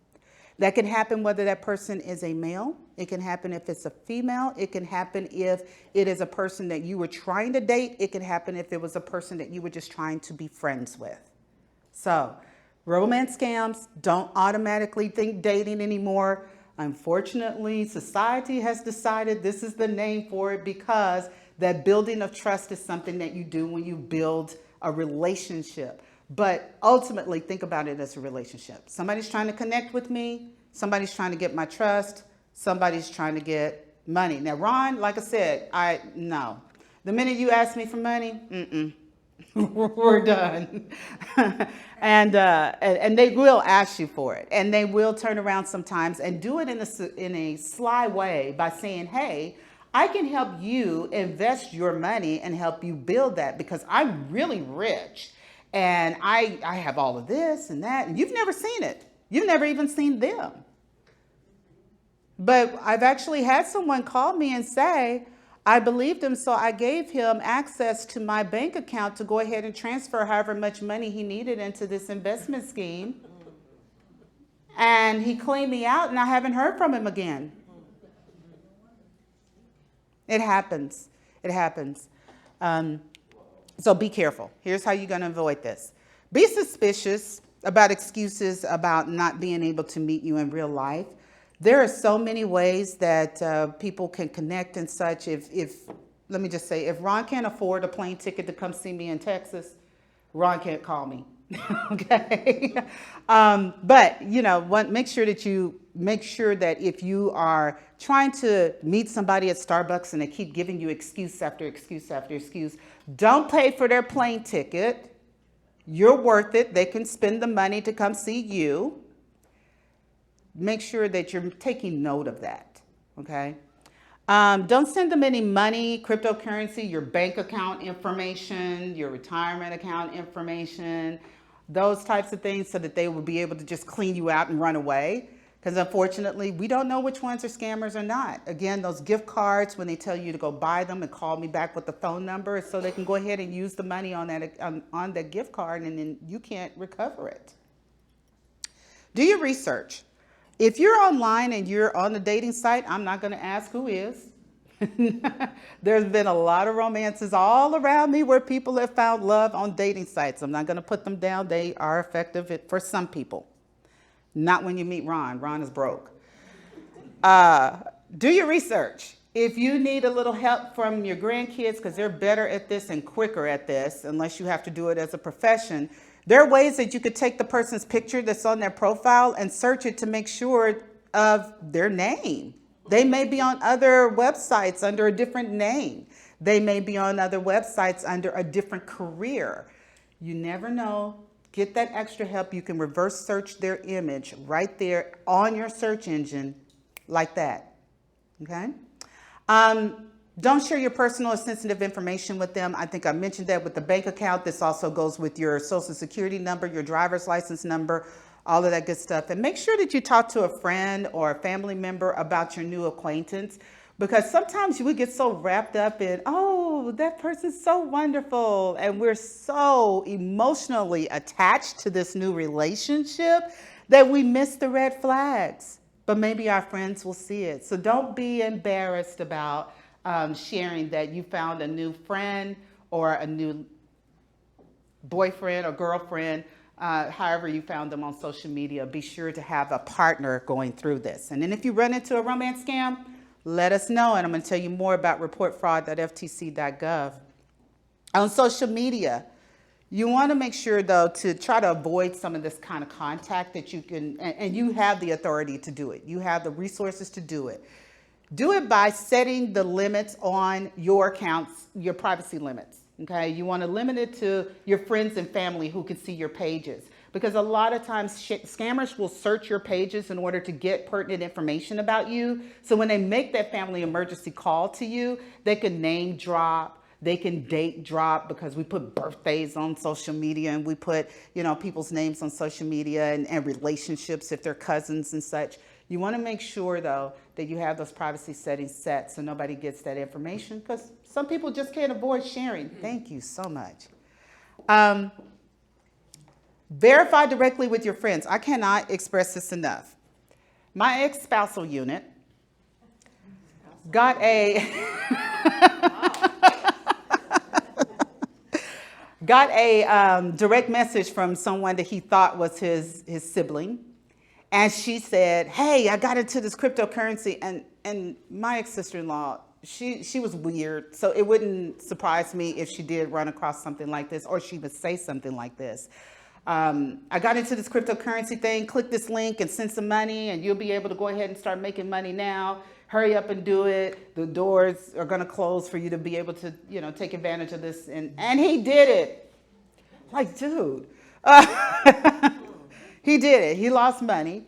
Speaker 2: That can happen whether that person is a male. It can happen if it's a female. It can happen if it is a person that you were trying to date. It can happen if it was a person that you were just trying to be friends with. So, romance scams, don't automatically think dating anymore. Unfortunately, society has decided this is the name for it because that building of trust is something that you do when you build a relationship. But ultimately, think about it as a relationship. Somebody's trying to connect with me. Somebody's trying to get my trust. Somebody's trying to get money. Now, Ron, like I said, no. The minute you ask me for money, we're done. and they will ask you for it. And they will turn around sometimes and do it in a sly way by saying, hey, I can help you invest your money and help you build that because I'm really rich. And I have all of this and that, and you've never seen it. You've never even seen them. But I've actually had someone call me and say, I believed him, so I gave him access to my bank account to go ahead and transfer however much money he needed into this investment scheme. And he cleaned me out, and I haven't heard from him again. It happens. It happens. So be careful. Here's how you're going to avoid this. Be suspicious about excuses about not being able to meet you in real life. There are so many ways that people can connect and such. Let me just say, if Ron can't afford a plane ticket to come see me in Texas, Ron can't call me. Okay. But make sure that if you are trying to meet somebody at Starbucks and they keep giving you excuse after excuse after excuse, don't pay for their plane ticket. You're worth it. They can spend the money to come see you. Make sure that you're taking note of that. Okay. Don't send them any money, cryptocurrency, your bank account information, your retirement account information, those types of things so that they will be able to just clean you out and run away. Because unfortunately, we don't know which ones are scammers or not. Again, those gift cards, when they tell you to go buy them and call me back with the phone number so they can go ahead and use the money on that gift card and then you can't recover it. Do your research. If you're online and you're on the dating site, I'm not going to ask who is. There's been a lot of romances all around me where people have found love on dating sites. I'm not going to put them down. They are effective for some people. Not when you meet Ron. Ron is broke. Do your research. If you need a little help from your grandkids, because they're better at this and quicker at this, unless you have to do it as a profession, there are ways that you could take the person's picture that's on their profile and search it to make sure of their name. They may be on other websites under a different name. They may be on other websites under a different career. You never know. Get that extra help. You can reverse search their image right there on your search engine like that. Okay? Don't share your personal or sensitive information with them. I think I mentioned that with the bank account. This also goes with your social security number, your driver's license number, all of that good stuff. And make sure that you talk to a friend or a family member about your new acquaintance, because sometimes we get so wrapped up in, oh, that person's so wonderful, and we're so emotionally attached to this new relationship that we miss the red flags. But maybe our friends will see it. So don't be embarrassed about sharing that you found a new friend or a new boyfriend or girlfriend, however you found them on social media. Be sure to have a partner going through this. And then if you run into a romance scam, let us know, and I'm going to tell you more about reportfraud.ftc.gov. On social media, you want to make sure, though, to try to avoid some of this kind of contact that you can, and you have the authority to do it. You have the resources to do it. Do it by setting the limits on your accounts, your privacy limits. Okay, you want to limit it to your friends and family who can see your pages. Because a lot of times scammers will search your pages in order to get pertinent information about you. So when they make that family emergency call to you, they can name drop, They can date drop because we put birthdays on social media, and we put, people's names on social media, and relationships if they're cousins and such. You want to make sure, though, that you have those privacy settings set so nobody gets that information, because some people just can't avoid sharing. Thank you so much. Verify directly with your friends. I cannot express this enough. My ex-spousal unit got a direct message from someone that he thought was his sibling. And she said, hey, I got into this cryptocurrency. And my ex-sister-in-law, she was weird. So it wouldn't surprise me if she did run across something like this, or she would say something like this. I got into this cryptocurrency thing, click this link and send some money, and you'll be able to go ahead and start making money now. Hurry up and do it. The doors are going to close for you to be able to, take advantage of this. And he did it. Like, dude. He did it. He lost money.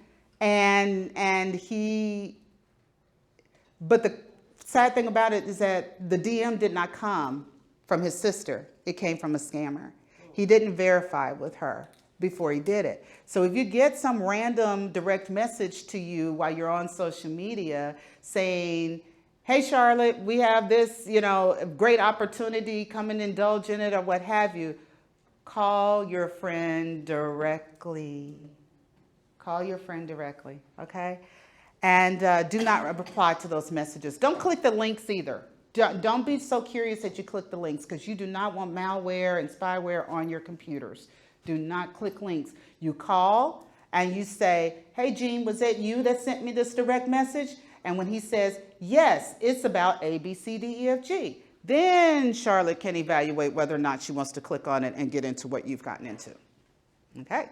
Speaker 2: But the sad thing about it is that the DM did not come from his sister. It came from a scammer. He didn't verify with her before he did it. So if you get some random direct message to you while you're on social media saying, hey, Charlotte, we have this, great opportunity, come and indulge in it, or what have you, call your friend directly. Call your friend directly, okay? And do not reply to those messages. Don't click the links either. Don't be so curious that you click the links, because you do not want malware and spyware on your computers. Do not click links. You call and you say, hey, Gene, was that you that sent me this direct message? And when he says, yes, it's about A, B, C, D, E, F, G, then Charlotte can evaluate whether or not she wants to click on it and get into what you've gotten into. Okay.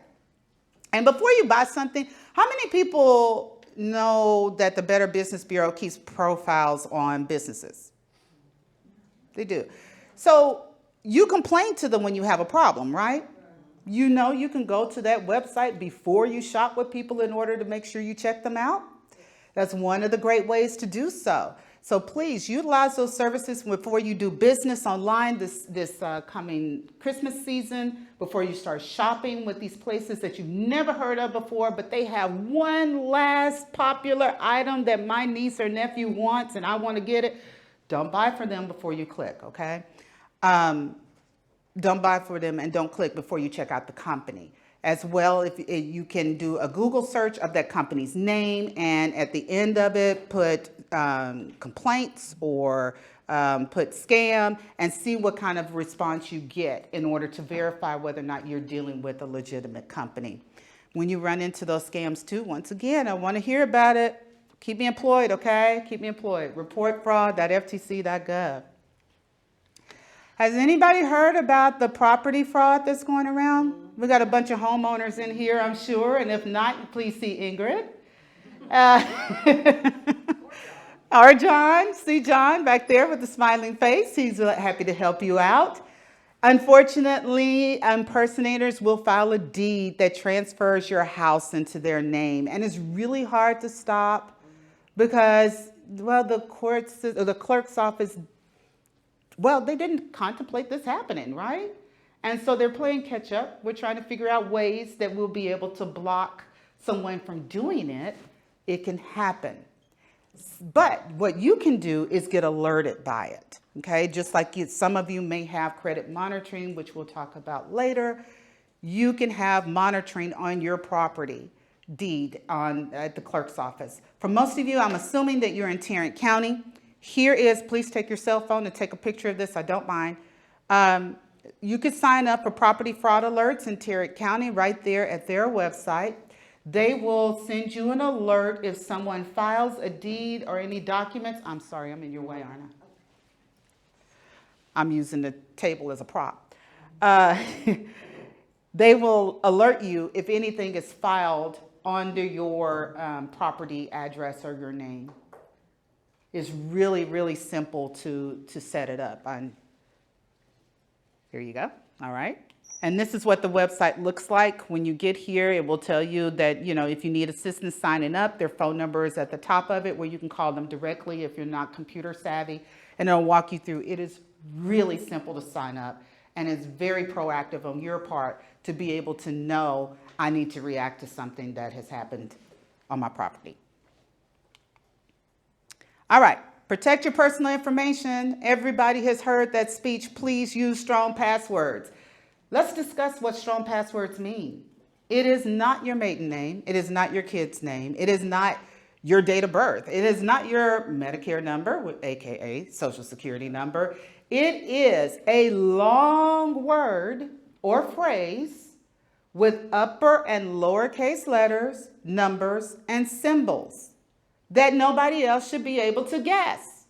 Speaker 2: And before you buy something, how many people know that the Better Business Bureau keeps profiles on businesses? They do. So you complain to them when you have a problem, right? You can go to that website before you shop with people in order to make sure you check them out. That's one of the great ways to do so. So please utilize those services before you do business online this coming Christmas season, before you start shopping with these places that you've never heard of before, but they have one last popular item that my niece or nephew wants and I want to get it. Don't buy for them before you click, okay? Don't buy for them and don't click before you check out the company. As well, if you can do a Google search of that company's name, and at the end of it, put complaints or put scam, and see what kind of response you get in order to verify whether or not you're dealing with a legitimate company. When you run into those scams too, once again, I want to hear about it. Keep me employed, okay? Keep me employed. Reportfraud.ftc.gov. Has anybody heard about the property fraud that's going around? We got a bunch of homeowners in here, I'm sure, and if not, please see Ingrid. Or John. See John back there with the smiling face. He's happy to help you out. Unfortunately, impersonators will file a deed that transfers your house into their name, and it's really hard to stop because, well, the clerk's office, well, they didn't contemplate this happening, right? And so they're playing catch up. We're trying to figure out ways that we'll be able to block someone from doing it. It can happen. But what you can do is get alerted by it, okay? Just like some of you may have credit monitoring, which we'll talk about later. You can have monitoring on your property deed at the clerk's office. For most of you, I'm assuming that you're in Tarrant County. Here is, please take your cell phone and take a picture of this. I don't mind. You could sign up for property fraud alerts in Tarrant County right there at their website. They will send you an alert if someone files a deed or any documents. I'm sorry, I'm in your way, aren't I? I'm using the table as a prop. They will alert you if anything is filed under your property address or your name. It's really, really simple to set it up. Here you go. All right. And this is what the website looks like. When you get here, it will tell you that, if you need assistance signing up, their phone number is at the top of it where you can call them directly if you're not computer savvy, and it'll walk you through. It is really simple to sign up, and it's very proactive on your part to be able to know I need to react to something that has happened on my property. All right, protect your personal information. Everybody has heard that speech. Please use strong passwords. Let's discuss what strong passwords mean. It is not your maiden name. It is not your kid's name. It is not your date of birth. It is not your Medicare number, aka Social Security number. It is a long word or phrase with upper and lowercase letters, numbers, and symbols that nobody else should be able to guess.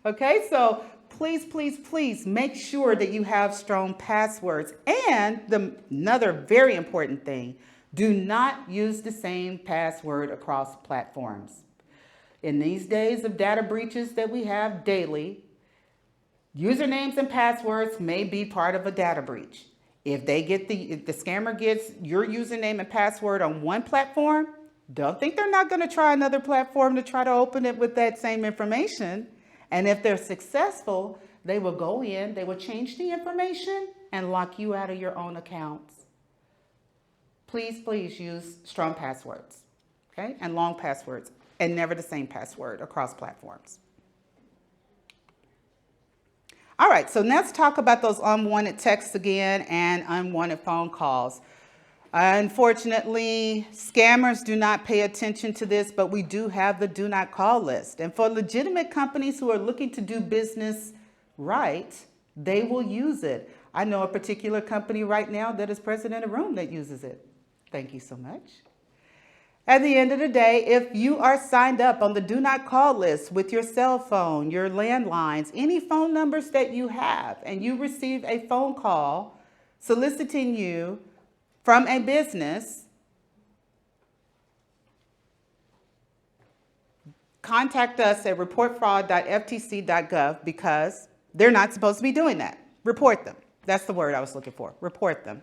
Speaker 2: Okay, so please, please, please make sure that you have strong passwords. And another very important thing, do not use the same password across platforms. In these days of data breaches that we have daily, usernames and passwords may be part of a data breach. If the scammer gets your username and password on one platform, don't think they're not going to try another platform to try to open it with that same information. And if they're successful, they will go in, they will change the information and lock you out of your own accounts. Please, please use strong passwords, okay? And long passwords, and never the same password across platforms. All right, so let's talk about those unwanted texts again and unwanted phone calls. Unfortunately, scammers do not pay attention to this, but we do have the do not call list. And for legitimate companies who are looking to do business right, they will use it. I know a particular company right now that is present in the room that uses it. Thank you so much. At the end of the day, if you are signed up on the do not call list with your cell phone, your landlines, any phone numbers that you have, and you receive a phone call soliciting you from a business, contact us at reportfraud.ftc.gov because they're not supposed to be doing that. Report them. That's the word I was looking for. Report them.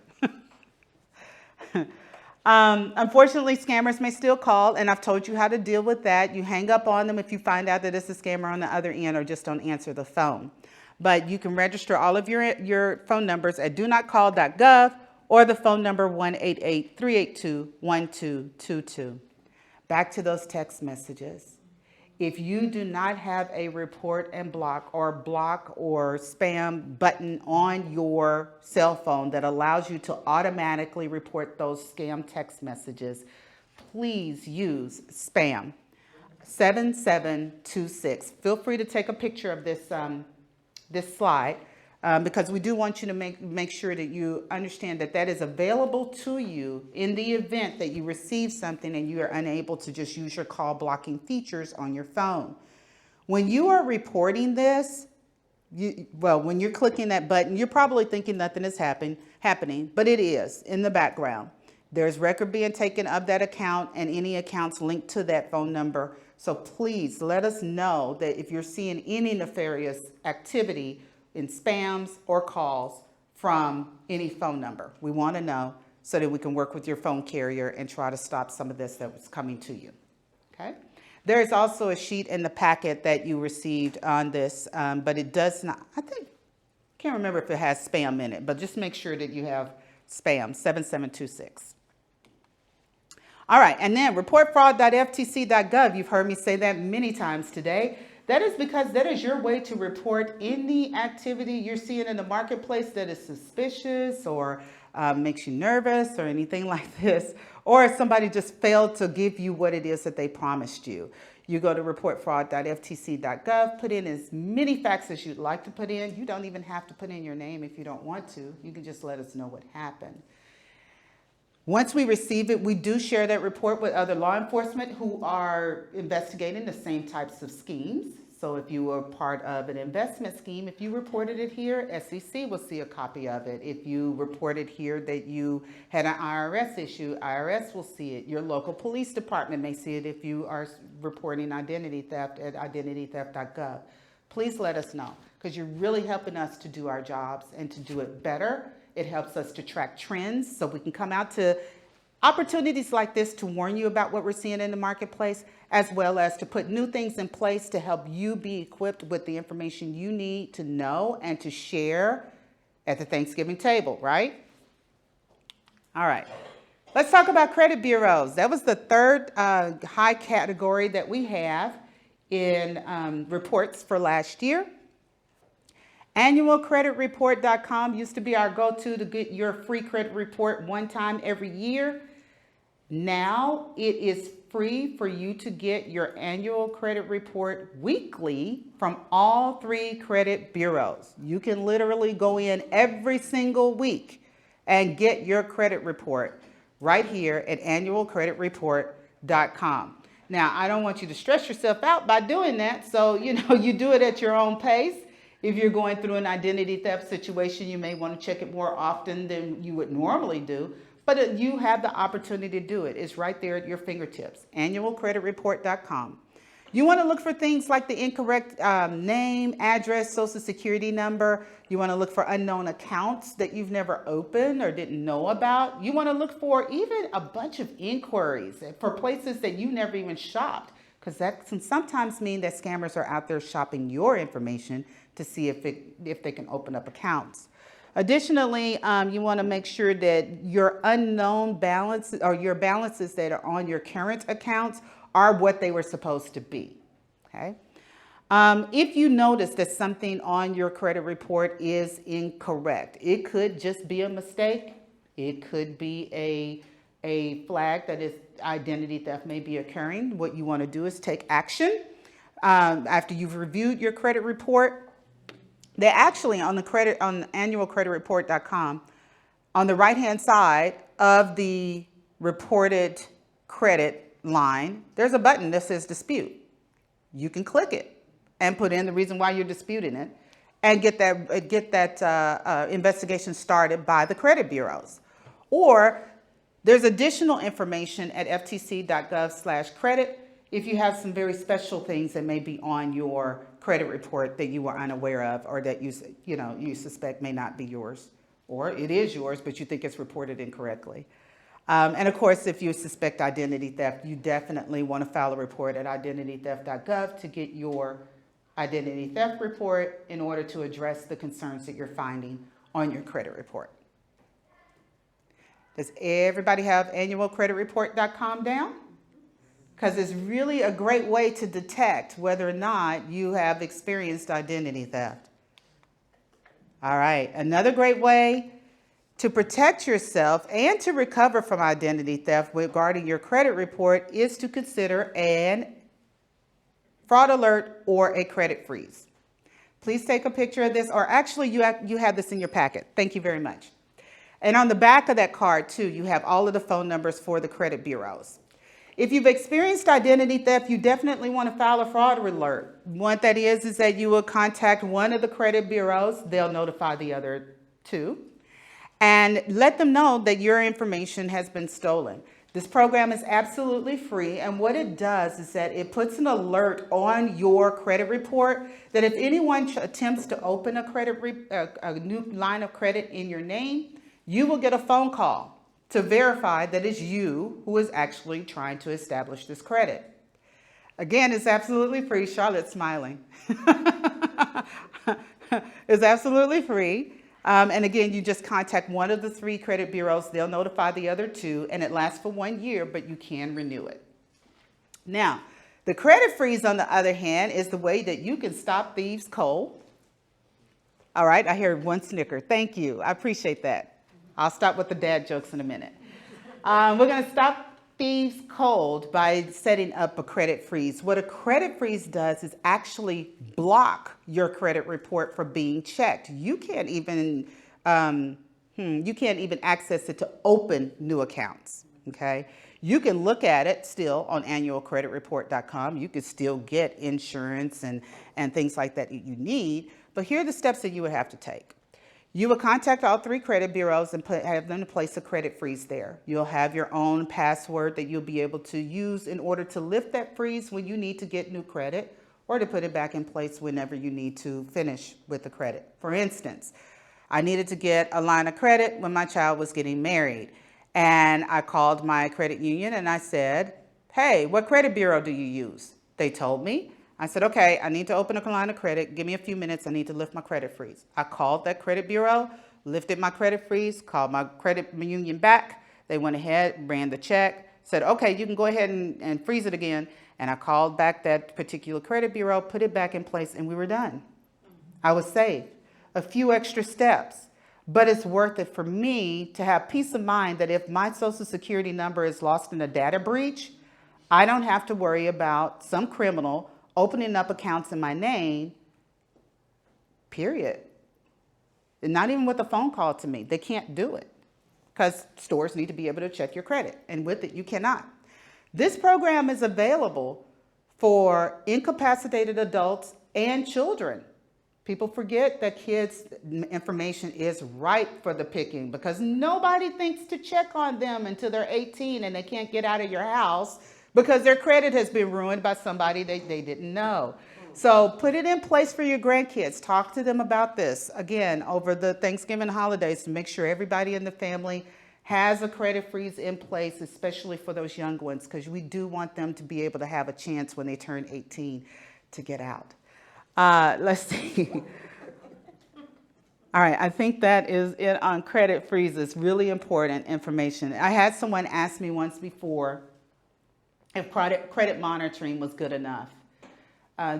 Speaker 2: Unfortunately, scammers may still call, and I've told you how to deal with that. You hang up on them if you find out that it's a scammer on the other end, or just don't answer the phone. But you can register all of your phone numbers at donotcall.gov or the phone number 1-888-382-1222. Back to those text messages. If you do not have a report and block or spam button on your cell phone that allows you to automatically report those scam text messages, please use spam 7726. Feel free to take a picture of this slide because we do want you to make sure that you understand that that is available to you in the event that you receive something and you are unable to just use your call blocking features on your phone. When you are reporting this, when you're clicking that button, you're probably thinking nothing is happening, but it is in the background. There's record being taken of that account and any accounts linked to that phone number. So please let us know that if you're seeing any nefarious activity in spams or calls from any phone number. We want to know so that we can work with your phone carrier and try to stop some of this that's coming to you. Okay? There is also a sheet in the packet that you received on this, but it does not, can't remember if it has spam in it, but just make sure that you have spam 7726. All right, and then reportfraud.ftc.gov. You've heard me say that many times today. That is because that is your way to report any activity you're seeing in the marketplace that is suspicious or makes you nervous or anything like this, or if somebody just failed to give you what it is that they promised you. You go to reportfraud.ftc.gov, put in as many facts as you'd like to put in. You don't even have to put in your name if you don't want to. You can just let us know what happened. Once we receive it, we do share that report with other law enforcement who are investigating the same types of schemes. So if you were part of an investment scheme, if you reported it here, SEC will see a copy of it. If you reported here that you had an IRS issue, IRS will see it. Your local police department may see it if you are reporting identity theft at identitytheft.gov. Please let us know because you're really helping us to do our jobs and to do it better. It helps us to track trends so we can come out to Opportunities like this to warn you about what we're seeing in the marketplace, as well as to put new things in place to help you be equipped with the information you need to know and to share at the Thanksgiving table, right? All right. Let's talk about credit bureaus. That was the third high category that we have in reports for last year. Annualcreditreport.com used to be our go-to to get your free credit report one time every year. Now it is free for you to get your annual credit report weekly from all 3 credit bureaus. You can literally go in every single week and get your credit report right here at annualcreditreport.com. Now, I don't want you to stress yourself out by doing that, so you do it at your own pace. If you're going through an identity theft situation, you may want to check it more often than you would normally do, but you have the opportunity to do it. It's right there at your fingertips, annualcreditreport.com. You want to look for things like the incorrect name, address, social security number. You want to look for unknown accounts that you've never opened or didn't know about. You want to look for even a bunch of inquiries for places that you never even shopped, because that can sometimes mean that scammers are out there shopping your information to see if they can open up accounts. Additionally, you want to make sure that your unknown balances or your balances that are on your current accounts are what they were supposed to be, okay? If you notice that something on your credit report is incorrect, it could just be a mistake. It could be a flag that is identity theft may be occurring. What you want to do is take action. After you've reviewed your credit report, they actually on annualcreditreport.com, on the right-hand side of the reported credit line, there's a button that says dispute. You can click it and put in the reason why you're disputing it and get that investigation started by the credit bureaus. Or there's additional information at ftc.gov/credit if you have some very special things that may be on your credit report that you were unaware of, or that you suspect may not be yours, or it is yours but you think it's reported incorrectly. And of course, if you suspect identity theft, you definitely want to file a report at identitytheft.gov to get your identity theft report in order to address the concerns that you're finding on your credit report. Does everybody have annualcreditreport.com down? Because it's really a great way to detect whether or not you have experienced identity theft. All right, another great way to protect yourself and to recover from identity theft regarding your credit report is to consider an fraud alert or a credit freeze. Please take a picture of this, or actually you have this in your packet. Thank you very much. And on the back of that card too, you have all of the phone numbers for the credit bureaus. If you've experienced identity theft, you definitely want to file a fraud alert. What that is that you will contact one of the credit bureaus. They'll notify the other 2. And let them know that your information has been stolen. This program is absolutely free, and what it does is that it puts an alert on your credit report that if anyone attempts to open a new line of credit in your name, you will get a phone call to verify that it's you who is actually trying to establish this credit. Again, it's absolutely free. Charlotte's smiling. It's absolutely free. And again, you just contact one of the 3 credit bureaus. They'll notify the other 2, and it lasts for 1 year, but you can renew it. Now, the credit freeze, on the other hand, is the way that you can stop thieves cold. All right, I hear one snicker. Thank you. I appreciate that. I'll stop with the dad jokes in a minute. We're going to stop thieves cold by setting up a credit freeze. What a credit freeze does is actually block your credit report from being checked. You can't even access it to open new accounts. Okay, you can look at it still on annualcreditreport.com. You can still get insurance and things like that you need. But here are the steps that you would have to take. You will contact all 3 credit bureaus and have them to place a credit freeze there. You'll have your own password that you'll be able to use in order to lift that freeze when you need to get new credit, or to put it back in place whenever you need to finish with the credit. For instance, I needed to get a line of credit when my child was getting married, And I called my credit union and I said, hey, what credit bureau do you use? They told me. I said, okay, I need to open a line of credit. Give me a few minutes. I need to lift my credit freeze. I called that credit bureau, lifted my credit freeze, called my credit union back. They went ahead, ran the check, said, okay, you can go ahead and freeze it again. And I called back that particular credit bureau, put it back in place, and we were done. I was saved. A few extra steps. But it's worth it for me to have peace of mind that if my social security number is lost in a data breach, I don't have to worry about some criminal opening up accounts in my name, period. And not even with a phone call to me. They can't do it because stores need to be able to check your credit. And with it, you cannot. This program is available for incapacitated adults and children. People forget that kids' information is ripe for the picking because nobody thinks to check on them until they're 18 and they can't get out of your house because their credit has been ruined by somebody they didn't know. So put it in place for your grandkids. Talk to them about this, again, over the Thanksgiving holidays to make sure everybody in the family has a credit freeze in place, especially for those young ones, because we do want them to be able to have a chance when they turn 18 to get out. Let's see. All right, I think that is it on credit freezes, really important information. I had someone ask me once before if credit monitoring was good enough.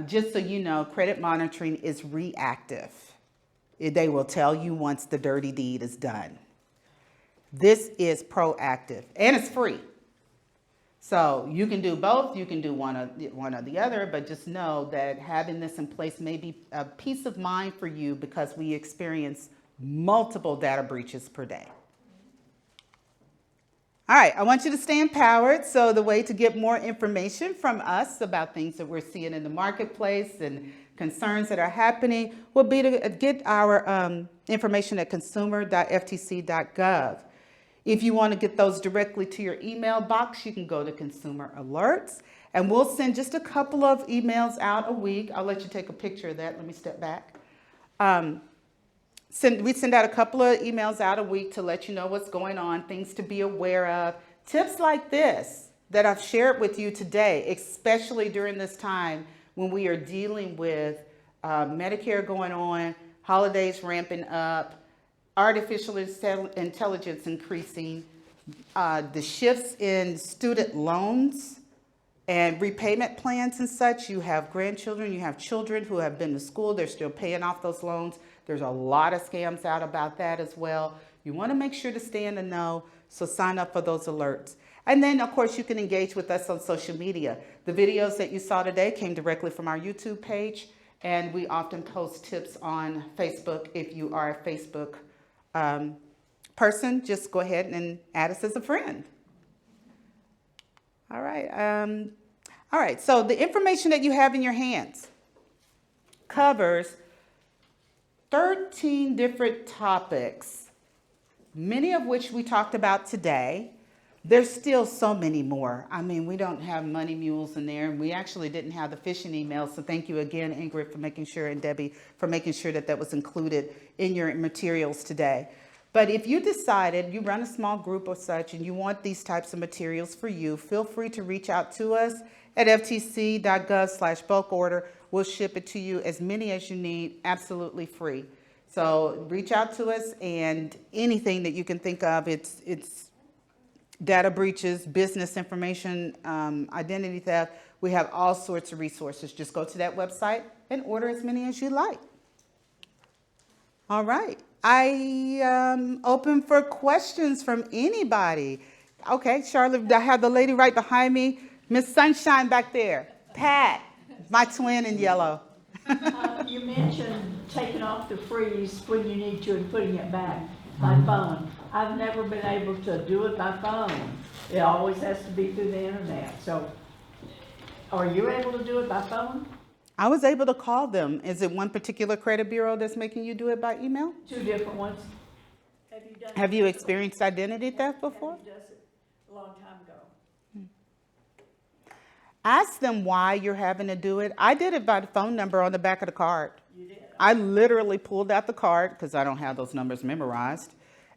Speaker 2: Just so you know, credit monitoring is reactive. They will tell you once the dirty deed is done. This is proactive, and it's free. So you can do both. You can do one or the other, but just know that having this in place may be a peace of mind for you because we experience multiple data breaches per day. All right, I want you to stay empowered. So the way to get more information from us about things that we're seeing in the marketplace and concerns that are happening will be to get our information at consumer.ftc.gov. If you want to get those directly to your email box, you can go to Consumer Alerts, and we'll send just a couple of emails out a week. I'll let you take a picture of that. Let me step back. We send out a couple of emails out a week to let you know what's going on, things to be aware of, tips like this that I've shared with you today, especially during this time when we are dealing with Medicare going on, holidays ramping up, artificial intelligence increasing, the shifts in student loans and repayment plans and such. You have grandchildren, you have children who have been to school, they're still paying off those loans. There's a lot of scams out about that as well. You want to make sure to stay in the know, so sign up for those alerts. And then, of course, you can engage with us on social media. The videos that you saw today came directly from our YouTube page, and we often post tips on Facebook. If you are a Facebook person, just go ahead and add us as a friend. All right. So the information that you have in your hands covers 13 different topics, many of which we talked about today. There's still so many more. I mean, we don't have money mules in there, and we actually didn't have the phishing emails. So thank you again, Ingrid, for making sure, and Debbie, for making sure that that was included in your materials today. But if you decided you run a small group or such and you want these types of materials for you, feel free to reach out to us at ftc.gov/bulk order. We'll ship it to you, as many as you need, absolutely free. So reach out to us, and anything that you can think of, it's data breaches, business information, identity theft. We have all sorts of resources. Just go to that website and order as many as you like. All right. I am open for questions from anybody. Okay, Charlotte, I have the lady right behind me. Miss Sunshine back there. Pat, my twin in yellow.
Speaker 10: You mentioned taking off the freeze when you need to and putting it back by phone. I've never been able to do it by phone. It always has to be through the internet. So are you able to do it by phone?
Speaker 2: I was able to call them. Is it one particular credit bureau that's making you do it by email?
Speaker 10: Two different ones.
Speaker 2: Have you experienced identity theft before?
Speaker 10: Does it a long time ago.
Speaker 2: Ask them why you're having to do it. I did it by the phone number on the back of the card.
Speaker 10: You did?
Speaker 2: I literally pulled out the card, because I don't have those numbers memorized,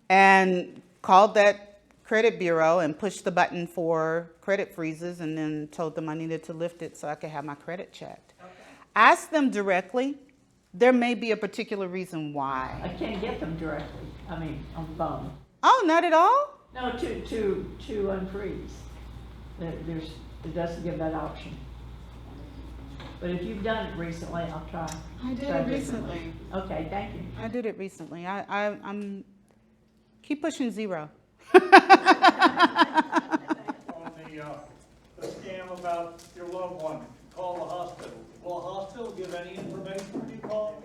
Speaker 2: and called that credit bureau and pushed the button for credit freezes and then told them I needed to lift it so I could have my credit checked. Ask them directly. There may be a particular reason
Speaker 10: I
Speaker 2: why.
Speaker 10: can't get them directly, I mean, on the phone.
Speaker 2: Oh, not at all?
Speaker 10: No, to unfreeze. It doesn't give that option. But if you've done it recently, I'll try.
Speaker 2: I did
Speaker 10: try
Speaker 2: it
Speaker 10: differently.
Speaker 2: recently.
Speaker 10: Okay, thank you.
Speaker 2: I did it recently. I'm keep pushing 0.
Speaker 11: On the scam about your loved one, call the hospital. Will the hospital give any information when you call?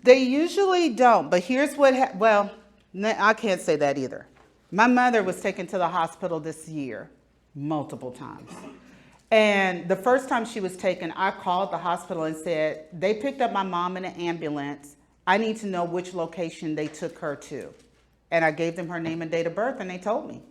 Speaker 2: They usually don't, but here's what, I can't say that either. My mother was taken to the hospital this year, multiple times. And the first time she was taken, I called the hospital and said, they picked up my mom in an ambulance. I need to know which location they took her to. And I gave them her name and date of birth, and they told me.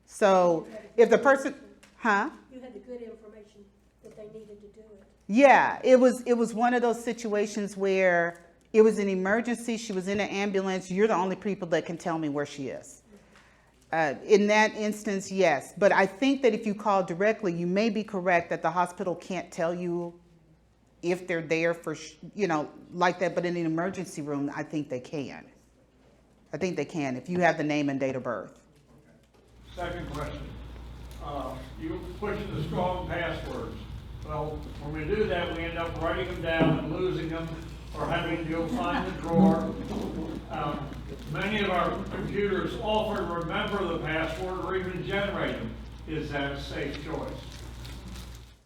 Speaker 2: So if the person,
Speaker 4: You had the good information that they needed to do it.
Speaker 2: Yeah, it was one of those situations where it was an emergency. She was in an ambulance. You're the only people that can tell me where she is. In that instance, yes. But I think that if you call directly, you may be correct that the hospital can't tell you if they're there for, like that. But in an emergency room, I think they can. I think they can if you have the name and date of birth.
Speaker 11: Second question. You pushing the strong passwords. Well, when we do that, we end up writing them down and losing them or having to go find the drawer. Many of our computers often remember the password or even generate them. Is that a safe choice?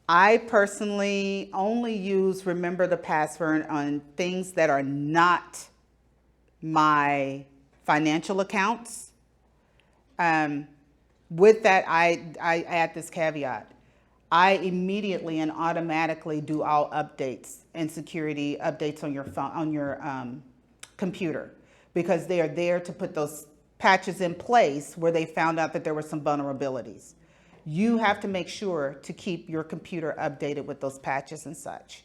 Speaker 2: I personally only use remember the password on things that are not my financial accounts. With that, I add this caveat. I immediately and automatically do all updates and security updates on your phone, on your computer, because they are there to put those patches in place where they found out that there were some vulnerabilities. You have to make sure to keep your computer updated with those patches and such.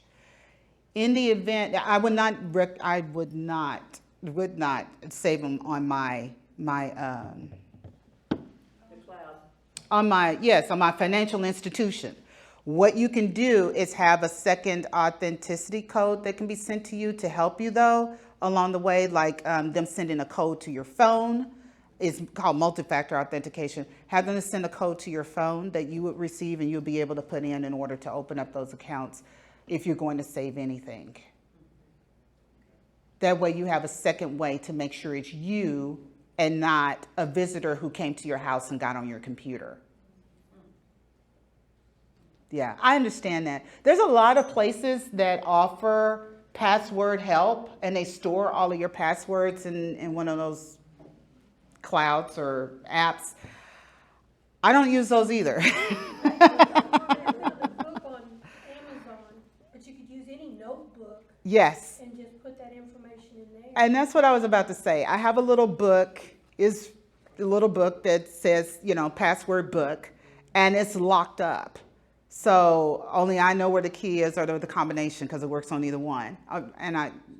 Speaker 2: In the event, I would not save them on my on my financial institution. What you can do is have a second authenticity code that can be sent to you to help you though along the way, like them sending a code to your phone. It's called multi-factor authentication. Have them send a code to your phone that you would receive and you'll be able to put in order to open up those accounts if you're going to save anything. That way you have a second way to make sure it's you and not a visitor who came to your house and got on your computer. Yeah, I understand that. There's a lot of places that offer password help and they store all of your passwords in one of those clouds or apps. I don't use those either.
Speaker 4: There's a book on Amazon, but you could use any notebook
Speaker 2: Yes.
Speaker 4: and just put that information in there.
Speaker 2: And that's what I was about to say. I have a little book, is a little book that says, password book, and it's locked up. So only I know where the key is or the combination because it works on either one.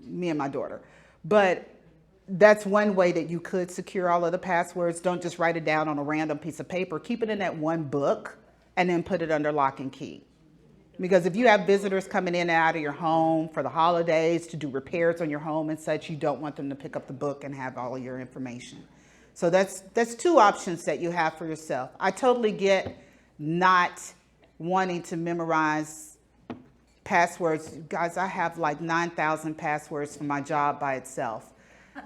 Speaker 2: Me and my daughter. But that's one way that you could secure all of the passwords. Don't just write it down on a random piece of paper. Keep it in that one book and then put it under lock and key. Because if you have visitors coming in and out of your home for the holidays to do repairs on your home and such, you don't want them to pick up the book and have all of your information. So that's two options that you have for yourself. I totally get not wanting to memorize passwords. Guys, I have like 9,000 passwords for my job by itself.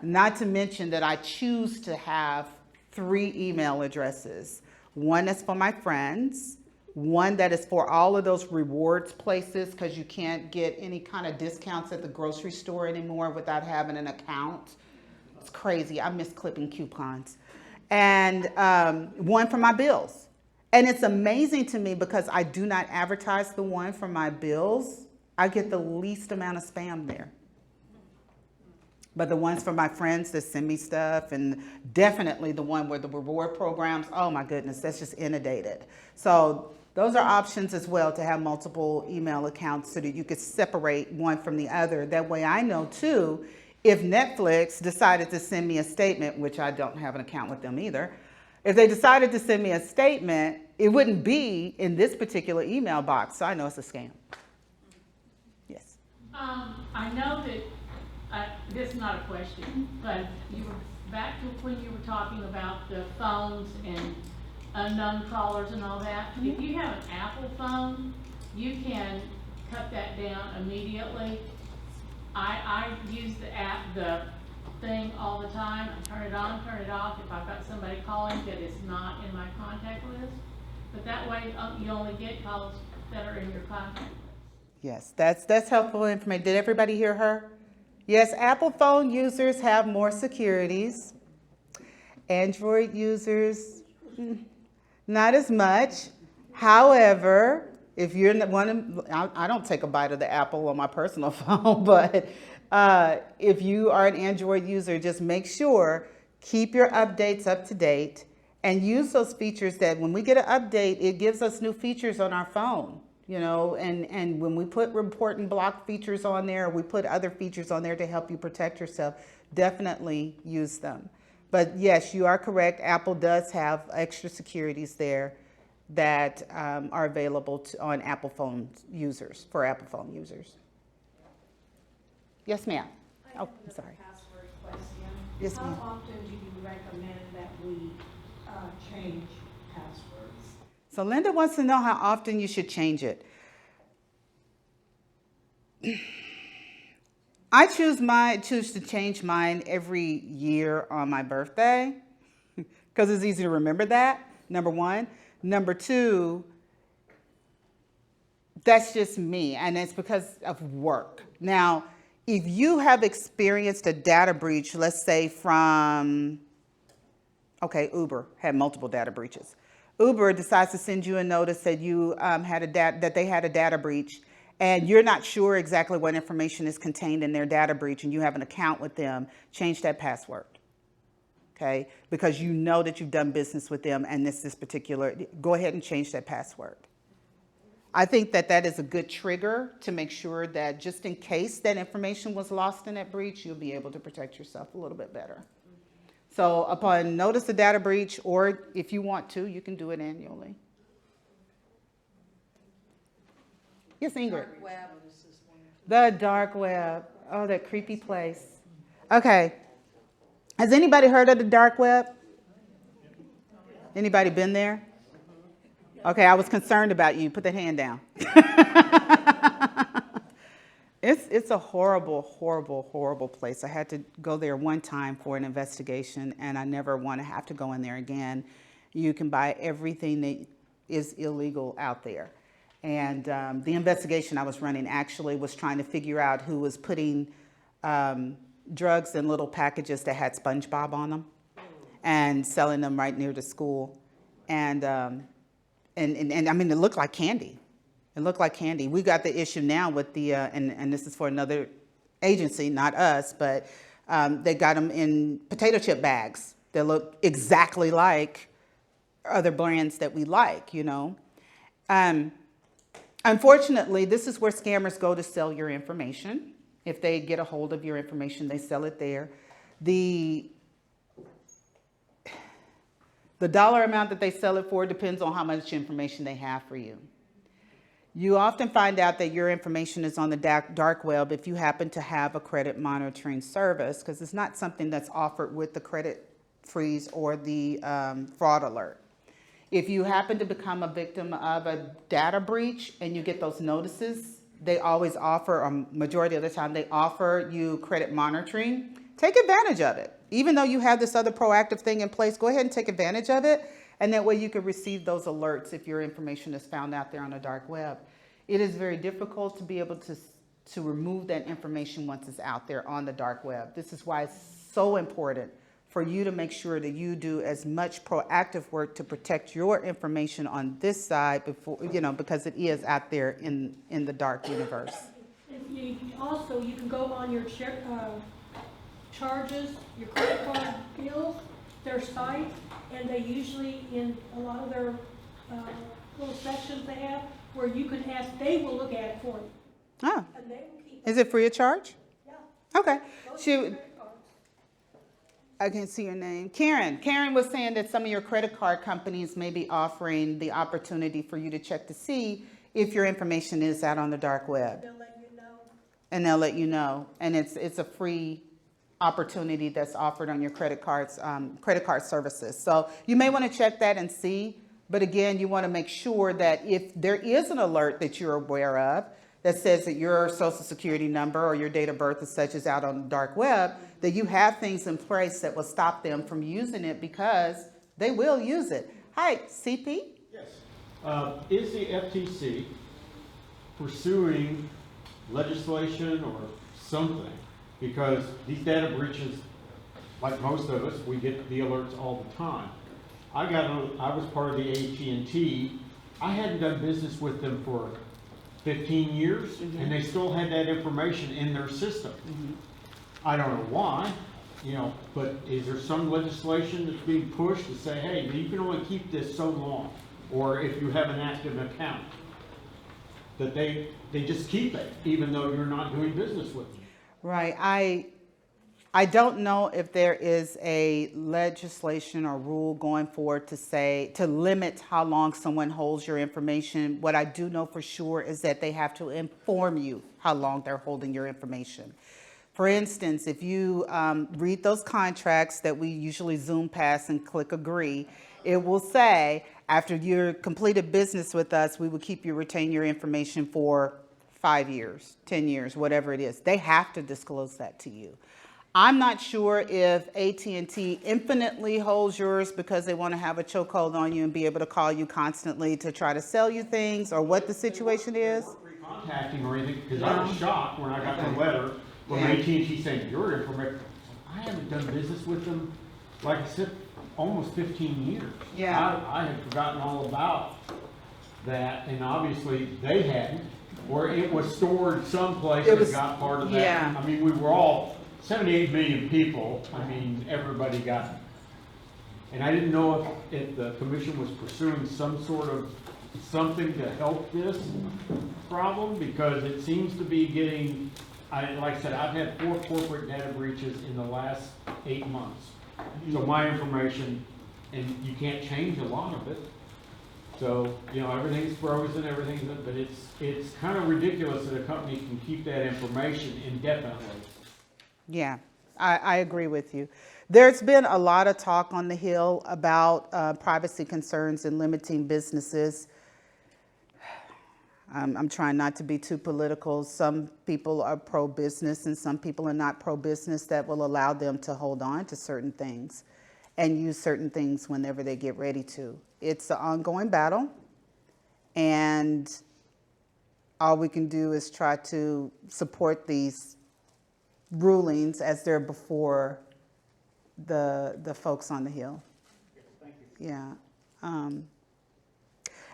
Speaker 2: Not to mention that I choose to have 3 email addresses. One that's for my friends, one that is for all of those rewards places because you can't get any kind of discounts at the grocery store anymore without having an account. It's crazy. I miss clipping coupons. And one for my bills. And it's amazing to me because I do not advertise the one for my bills. I get the least amount of spam there. But the ones for my friends that send me stuff, and definitely the one where the reward programs, oh my goodness, that's just inundated. So those are options as well to have multiple email accounts so that you could separate one from the other. That way I know too, if Netflix decided to send me a statement, which I don't have an account with them either, If they decided to send me a statement, it wouldn't be in this particular email box, so I know it's a scam. Yes.
Speaker 12: I know that, this is not a question, but you were back to when you were talking about the phones and unknown callers and all that. If you have an Apple phone, you can cut that down immediately. I use the app, the thing all the time. I turn it on, turn it off if I've got somebody calling that is not in my contact list. But that way you only get calls that are in your contact list.
Speaker 2: Yes, that's helpful information. Did everybody hear her? Yes, Apple phone users have more securities. Android users, not as much. However, if you're one, I don't take a bite of the apple on my personal phone, but if you are an Android user, just make sure, keep your updates up to date and use those features that when we get an update, it gives us new features on our phone. You know, and when we put report and block features on there, we put other features on there to help you protect yourself, definitely use them. But yes, you are correct. Apple does have extra securities there that are available on Apple phone users, for Apple phone users. Yes, ma'am. Oh, I'm sorry.
Speaker 13: Password question.
Speaker 2: Yes, ma'am.
Speaker 13: How often do you recommend that we change passwords?
Speaker 2: So Linda wants to know how often you should change it. I choose to change mine every year on my birthday because it's easy to remember that, number one. Number two, that's just me, and it's because of work. Now, if you have experienced a data breach, let's say from, okay, Uber had multiple data breaches. Uber decides to send you a notice that you that they had a data breach, and you're not sure exactly what information is contained in their data breach, and you have an account with them. Change that password, okay? Because you know that you've done business with them, and this particular. Go ahead and change that password. I think that is a good trigger to make sure that just in case that information was lost in that breach, you'll be able to protect yourself a little bit better. So upon notice of data breach, or if you want to, you can do it annually. Yes, Ingrid. The dark web. Oh, that creepy place. Okay. Has anybody heard of the dark web? Anybody been there? Okay, I was concerned about you. Put that hand down. It's a horrible, horrible, horrible place. I had to go there one time for an investigation, and I never want to have to go in there again. You can buy everything that is illegal out there. And the investigation I was running actually was trying to figure out who was putting drugs in little packages that had SpongeBob on them and selling them right near the school. And I mean, it looked like candy. It looked like candy. We got the issue now with the, and this is for another agency, not us, but they got them in potato chip bags that look exactly like other brands that we like, you know. Unfortunately, this is where scammers go to sell your information. If they get a hold of your information, they sell it there. The dollar amount that they sell it for depends on how much information they have for you. You often find out that your information is on the dark web if you happen to have a credit monitoring service, because it's not something that's offered with the credit freeze or the fraud alert. If you happen to become a victim of a data breach and you get those notices, they always offer, or majority of the time, they offer you credit monitoring. Take advantage of it. Even though you have this other proactive thing in place, go ahead and take advantage of it. And that way you can receive those alerts if your information is found out there on the dark web. It is very difficult to be able to remove that information once it's out there on the dark web. This is why it's so important for you to make sure that you do as much proactive work to protect your information on this side before, you know, because it is out there in the dark universe.
Speaker 4: You can go on your charges, your credit card bills, their site, and they usually, in a lot of their little sections they have, where you can ask, they will look at it for you.
Speaker 2: Oh.
Speaker 4: And they will keep
Speaker 2: Is it free of charge?
Speaker 4: Yeah.
Speaker 2: Okay. I can't see your name. Karen. Karen was saying that some of your credit card companies may be offering the opportunity for you to check to see if your information is out on the dark web.
Speaker 3: They'll let you know.
Speaker 2: And they'll let you know. And it's a free opportunity that's offered on your credit card services. So you may want to check that and see. But again, you want to make sure that if there is an alert that you're aware of that says that your social security number or your date of birth is such as out on the dark web, that you have things in place that will stop them from using it, because they will use it. Hi, CP?
Speaker 14: Yes. Is the FTC pursuing legislation or something? Because these data breaches, like most of us, we get the alerts all the time. I was part of the AT&T. I hadn't done business with them for 15 years, and they still had that information in their system. I don't know why, but is there some legislation that's being pushed to say, hey, you can only keep this so long, or if you have an active account, that they just keep it, even though you're not doing business with them?
Speaker 2: Right. I don't know if there is a legislation or rule going forward to limit how long someone holds your information. What I do know for sure is that they have to inform you how long they're holding your information. For instance, if you read those contracts that we usually zoom past and click agree, it will say, after you completed business with us, we will keep you, retain your information for 5 years, 10 years, whatever it is. They have to disclose that to you. I'm not sure if AT&T infinitely holds yours because they want to have a chokehold on you and be able to call you constantly to try to sell you things, or what the situation is.
Speaker 14: Contacting or anything, because I was shocked when I got the letter from AT&T saying your information. I haven't done business with them, like I said, almost 15 years.
Speaker 2: Yeah.
Speaker 14: I had forgotten all about that, and obviously they hadn't, or it was stored someplace that got part of that.
Speaker 2: Yeah.
Speaker 14: I mean, we were all 78 million people. I mean, everybody got it. And I didn't know if the commission was pursuing some sort of something to help this problem, because it seems to be getting, like I said, I've had 4 corporate data breaches in the last 8 months. So my information, and you can't change a lot of it. So, everything's frozen, but it's kind of ridiculous that a company can keep that information indefinitely.
Speaker 2: Yeah, I agree with you. There's been a lot of talk on the Hill about privacy concerns and limiting businesses. I'm trying not to be too political. Some people are pro-business and some people are not pro-business, that will allow them to hold on to certain things and use certain things whenever they get ready to. It's an ongoing battle, and all we can do is try to support these rulings as they're before the folks on the Hill.
Speaker 14: Thank you.
Speaker 2: Yeah.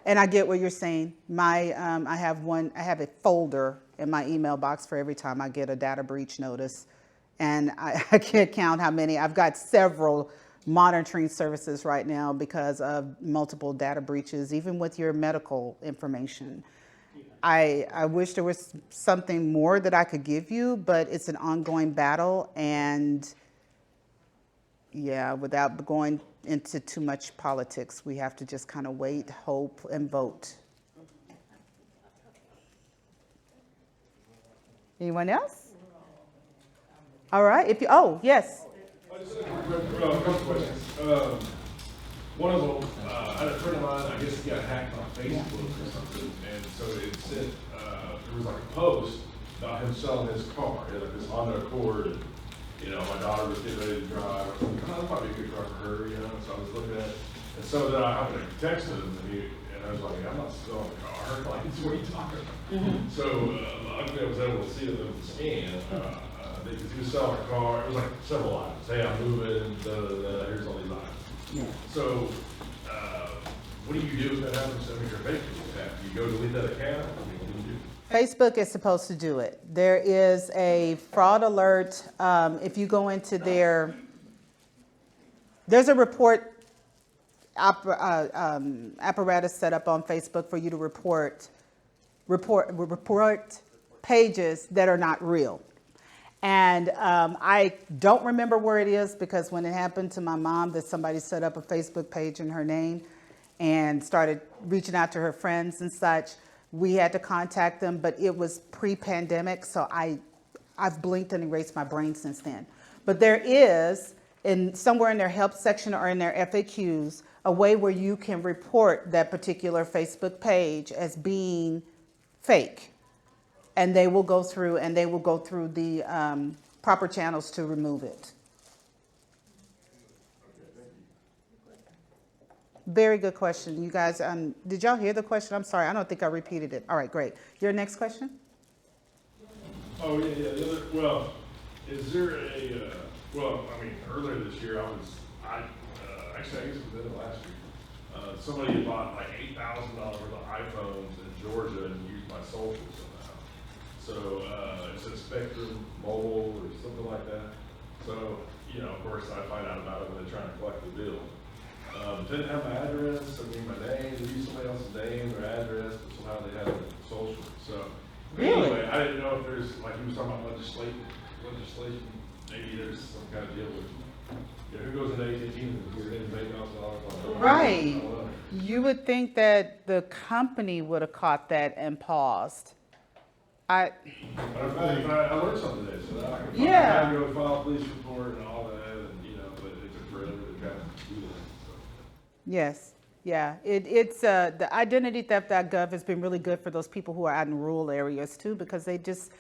Speaker 2: And I get what you're saying. I have a folder in my email box for every time I get a data breach notice. And I can't count how many. I've got several monitoring services right now because of multiple data breaches, even with your medical information. I wish there was something more that I could give you, but it's an ongoing battle, and yeah, without going into too much politics, we have to just kind of wait, hope, and vote. Anyone else? All right. Yes.
Speaker 7: I just had a couple questions. One of them, I had a friend of mine, I guess he got hacked on Facebook or something, and so it said, there was like a post about him selling his car. He had like this Honda Accord, and, my daughter was getting ready to drive. I was like, oh, that might be a good car for her, so I was looking at it. And so then I happened to text him, and I was like, I'm not selling a car. Like, what are you talking about? So, luckily I was able to see it in the scan. Because he was selling a car, it was like several items. Hey, I'm moving, here's all these items.
Speaker 2: Yeah.
Speaker 7: So, what do you do if that happens to your Facebook app? Do you go delete that account? What do you do?
Speaker 2: Facebook is supposed to do it. There is a fraud alert. If you go into there's a report apparatus set up on Facebook for you to report pages that are not real. And I don't remember where it is because when it happened to my mom, that somebody set up a Facebook page in her name and started reaching out to her friends and such, we had to contact them, but it was pre-pandemic, so I've blinked and erased my brain since then. But there is, somewhere in their help section or in their FAQs, a way where you can report that particular Facebook page as being fake. And they will go through the proper channels to remove it. Very good question. You guys, did y'all hear the question? I'm sorry, I don't think I repeated it. All right, great. Your next question?
Speaker 7: Oh, yeah. The other, well, is there a, earlier this year, actually, I guess it was in last year, somebody had bought like $8,000 worth of iPhones in Georgia and used my social somehow. So, it says Spectrum Mobile or something like that. So, of course, I find out about it when they're trying to collect the bill. Didn't have my address, my name, they used somebody else's name or address, but somehow they had a social. So, anyway, I didn't know if there's, like you was talking about legislation, maybe there's some kind of deal with, who goes into AT&T and gives in $8,000?
Speaker 2: Right. You would think that the company would have caught that and paused.
Speaker 7: I learned something today, so I can
Speaker 2: Yeah.
Speaker 7: go file a police report and all that, and but it took forever to kind of do that. So.
Speaker 2: Yes. Yeah. It's the identitytheft.gov has been really good for those people who are out in rural areas too, because they just,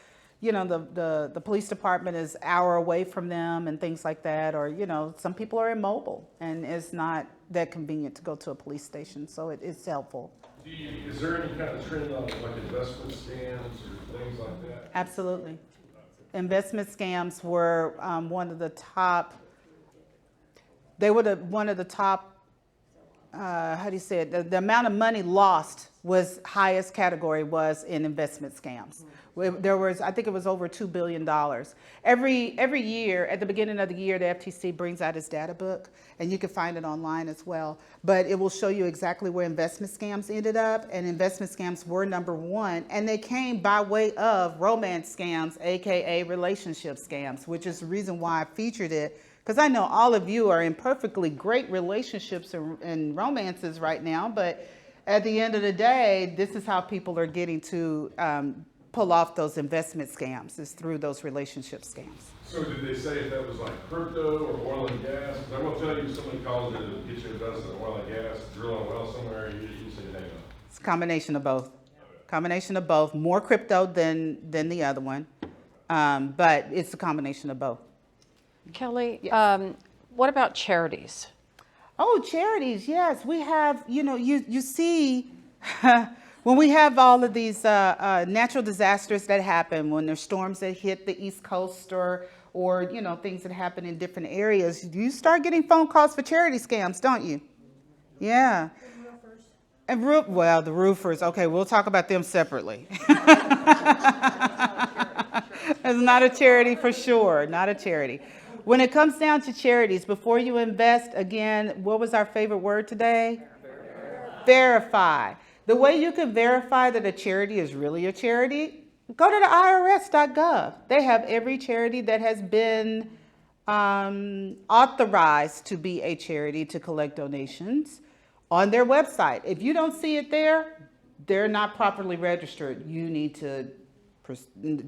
Speaker 2: the police department is an hour away from them and things like that, or some people are immobile and it's not that convenient to go to a police station, so it's helpful.
Speaker 7: Is there any kind of trend on like investment scams or things like that?
Speaker 2: Absolutely. Investment scams were one of the top, how do you say it? The amount of money lost was highest category was in investment scams. There was, I think it was over $2 billion. Every year, at the beginning of the year, the FTC brings out its data book, and you can find it online as well. But it will show you exactly where investment scams ended up, and investment scams were number one, and they came by way of romance scams, AKA relationship scams, which is the reason why I featured it, because I know all of you are in perfectly great relationships and romances right now, but at the end of the day, this is how people are getting to pull off those investment scams, is through those relationship scams.
Speaker 7: So did they say if that was like crypto or oil and gas? Because I will tell you, if somebody calls it to get you invested in oil and gas, drill a well somewhere, you say hang on.
Speaker 2: It's a combination of both. Combination of both. More crypto than the other one, but it's a combination of both.
Speaker 1: Kelly,
Speaker 2: Yes.
Speaker 1: What about charities?
Speaker 2: Oh, charities, yes. We have, you see, when we have all of these natural disasters that happen, when there's storms that hit the East Coast or things that happen in different areas, you start getting phone calls for charity scams, don't you? Yeah. And the roofers, okay, we'll talk about them separately. It's not a charity for sure, not a charity. When it comes down to charities, before you invest, again, what was our favorite word today? Verify. The way you can verify that a charity is really a charity, go to the irs.gov. They have every charity that has been authorized to be a charity to collect donations on their website. If you don't see it there, they're not properly registered. You need to,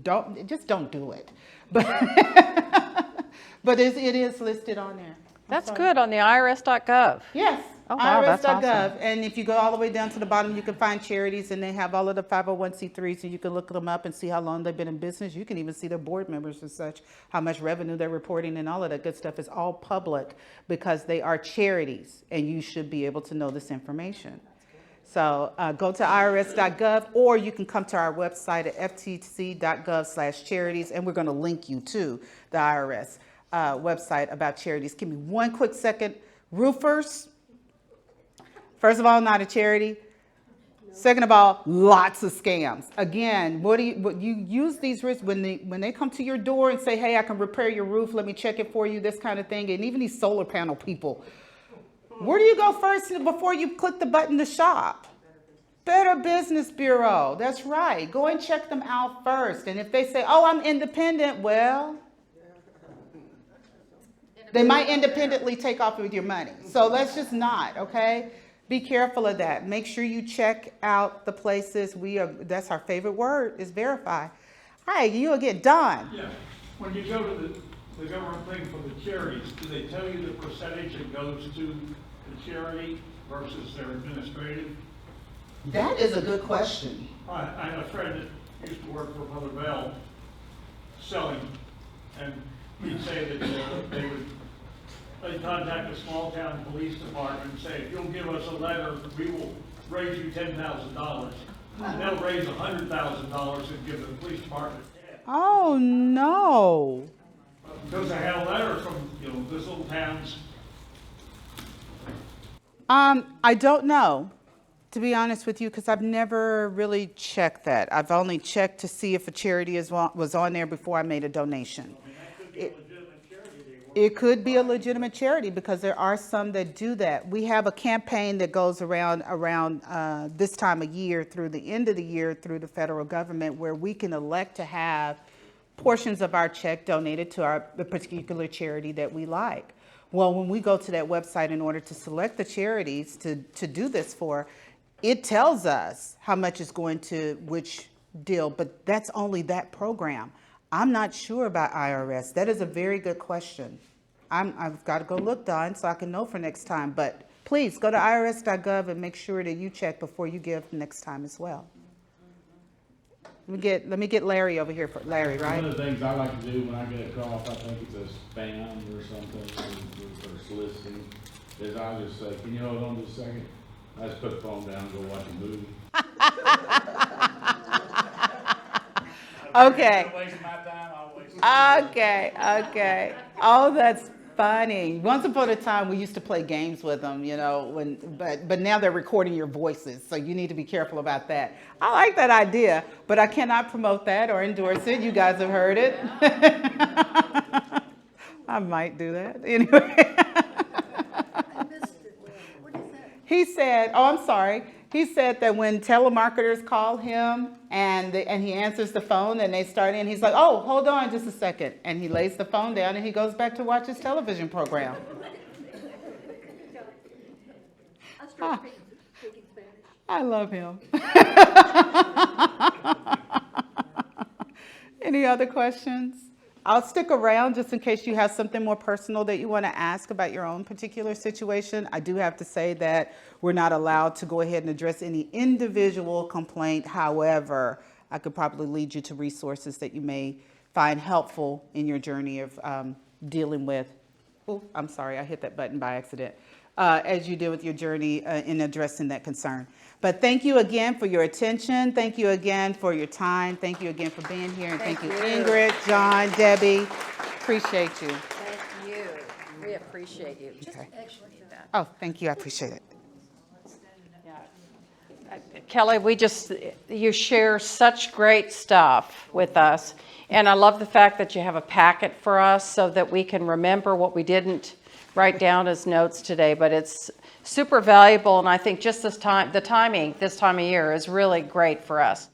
Speaker 2: don't do it. But it is listed on there.
Speaker 1: That's good, on the irs.gov.
Speaker 2: Yes.
Speaker 1: Oh, wow, that's
Speaker 2: irs.gov.
Speaker 1: awesome.
Speaker 2: And if you go all the way down to the bottom, you can find charities, and they have all of the 501c3s, and you can look them up and see how long they've been in business. You can even see their board members and such, how much revenue they're reporting, and all of that good stuff is all public because they are charities, and you should be able to know this information. So go to irs.gov, or you can come to our website at ftc.gov/charities, and we're going to link you to the IRS website about charities. Give me one quick second. Roofers, first of all, not a charity. Second of all, lots of scams. Again, what you use these risks when they come to your door and say, hey, I can repair your roof, let me check it for you, this kind of thing. And even these solar panel people, where do you go first before you click the button to shop? Better Business Bureau. That's right. Go and check them out first. And if they say, oh, I'm independent, well, They might independently take off with your money. So let's just not, okay? Be careful of that. Make sure you check out the places. That's our favorite word, is verify. Hi, you again, Don.
Speaker 11: Yeah, when you go to the government thing for the charities, do they tell you the percentage that goes to the charity versus their administrative?
Speaker 2: That is a good question.
Speaker 11: I had a friend that used to work for Mother Bell selling, and he'd say that they'd contact the small town police department and say, if you'll give us a letter, we will raise you $10,000. And they'll raise $100,000 and give the police department $10,000.
Speaker 2: Oh, no.
Speaker 11: Because I had a letter from, this little town's.
Speaker 2: I don't know, to be honest with you, because I've never really checked that. I've only checked to see if a charity was on there before I made a donation. It could be a legitimate charity because there are some that do that. We have a campaign that goes around this time of year through the end of the year through the federal government where we can elect to have portions of our check donated to the particular charity that we like. Well, when we go to that website in order to select the charities to do this for, it tells us how much is going to which deal, but that's only that program. I'm not sure about IRS. That is a very good question. I've got to go look, Don, so I can know for next time. But please go to irs.gov and make sure that you check before you give next time as well. Let me get Larry over here. For Larry, right?
Speaker 15: One of the things I like to do when I get a call, if I think it's a spam or something, or soliciting, is I just say, can you hold on just a second? I just put the phone down and go watch a movie.
Speaker 2: Okay. Okay. Oh, that's funny. Once upon a time, we used to play games with them, but now they're recording your voices, so you need to be careful about that. I like that idea, but I cannot promote that or endorse it. You guys have heard it. I might do that. Anyway. He said, oh, I'm sorry. He said that when telemarketers call him and he answers the phone and they start in, he's like, oh, hold on just a second. And he lays the phone down and he goes back to watch his television program. I love him. Any other questions? I'll stick around just in case you have something more personal that you want to ask about your own particular situation. I do have to say that we're not allowed to go ahead and address any individual complaint. However, I could probably lead you to resources that you may find helpful in your journey of dealing with, oh, I'm sorry, I hit that button by accident, as you deal with your journey in addressing that concern. But thank you again for your attention. Thank you again for your time. Thank you again for being here. And thank you, Ingrid, John, Debbie. Appreciate you.
Speaker 1: Thank you. We appreciate you. Just excellent.
Speaker 2: Oh, thank you. I appreciate it.
Speaker 1: Kelly, you share such great stuff with us. And I love the fact that you have a packet for us so that we can remember what we didn't write down as notes today. But it's super valuable. And I think just the timing this time of year is really great for us.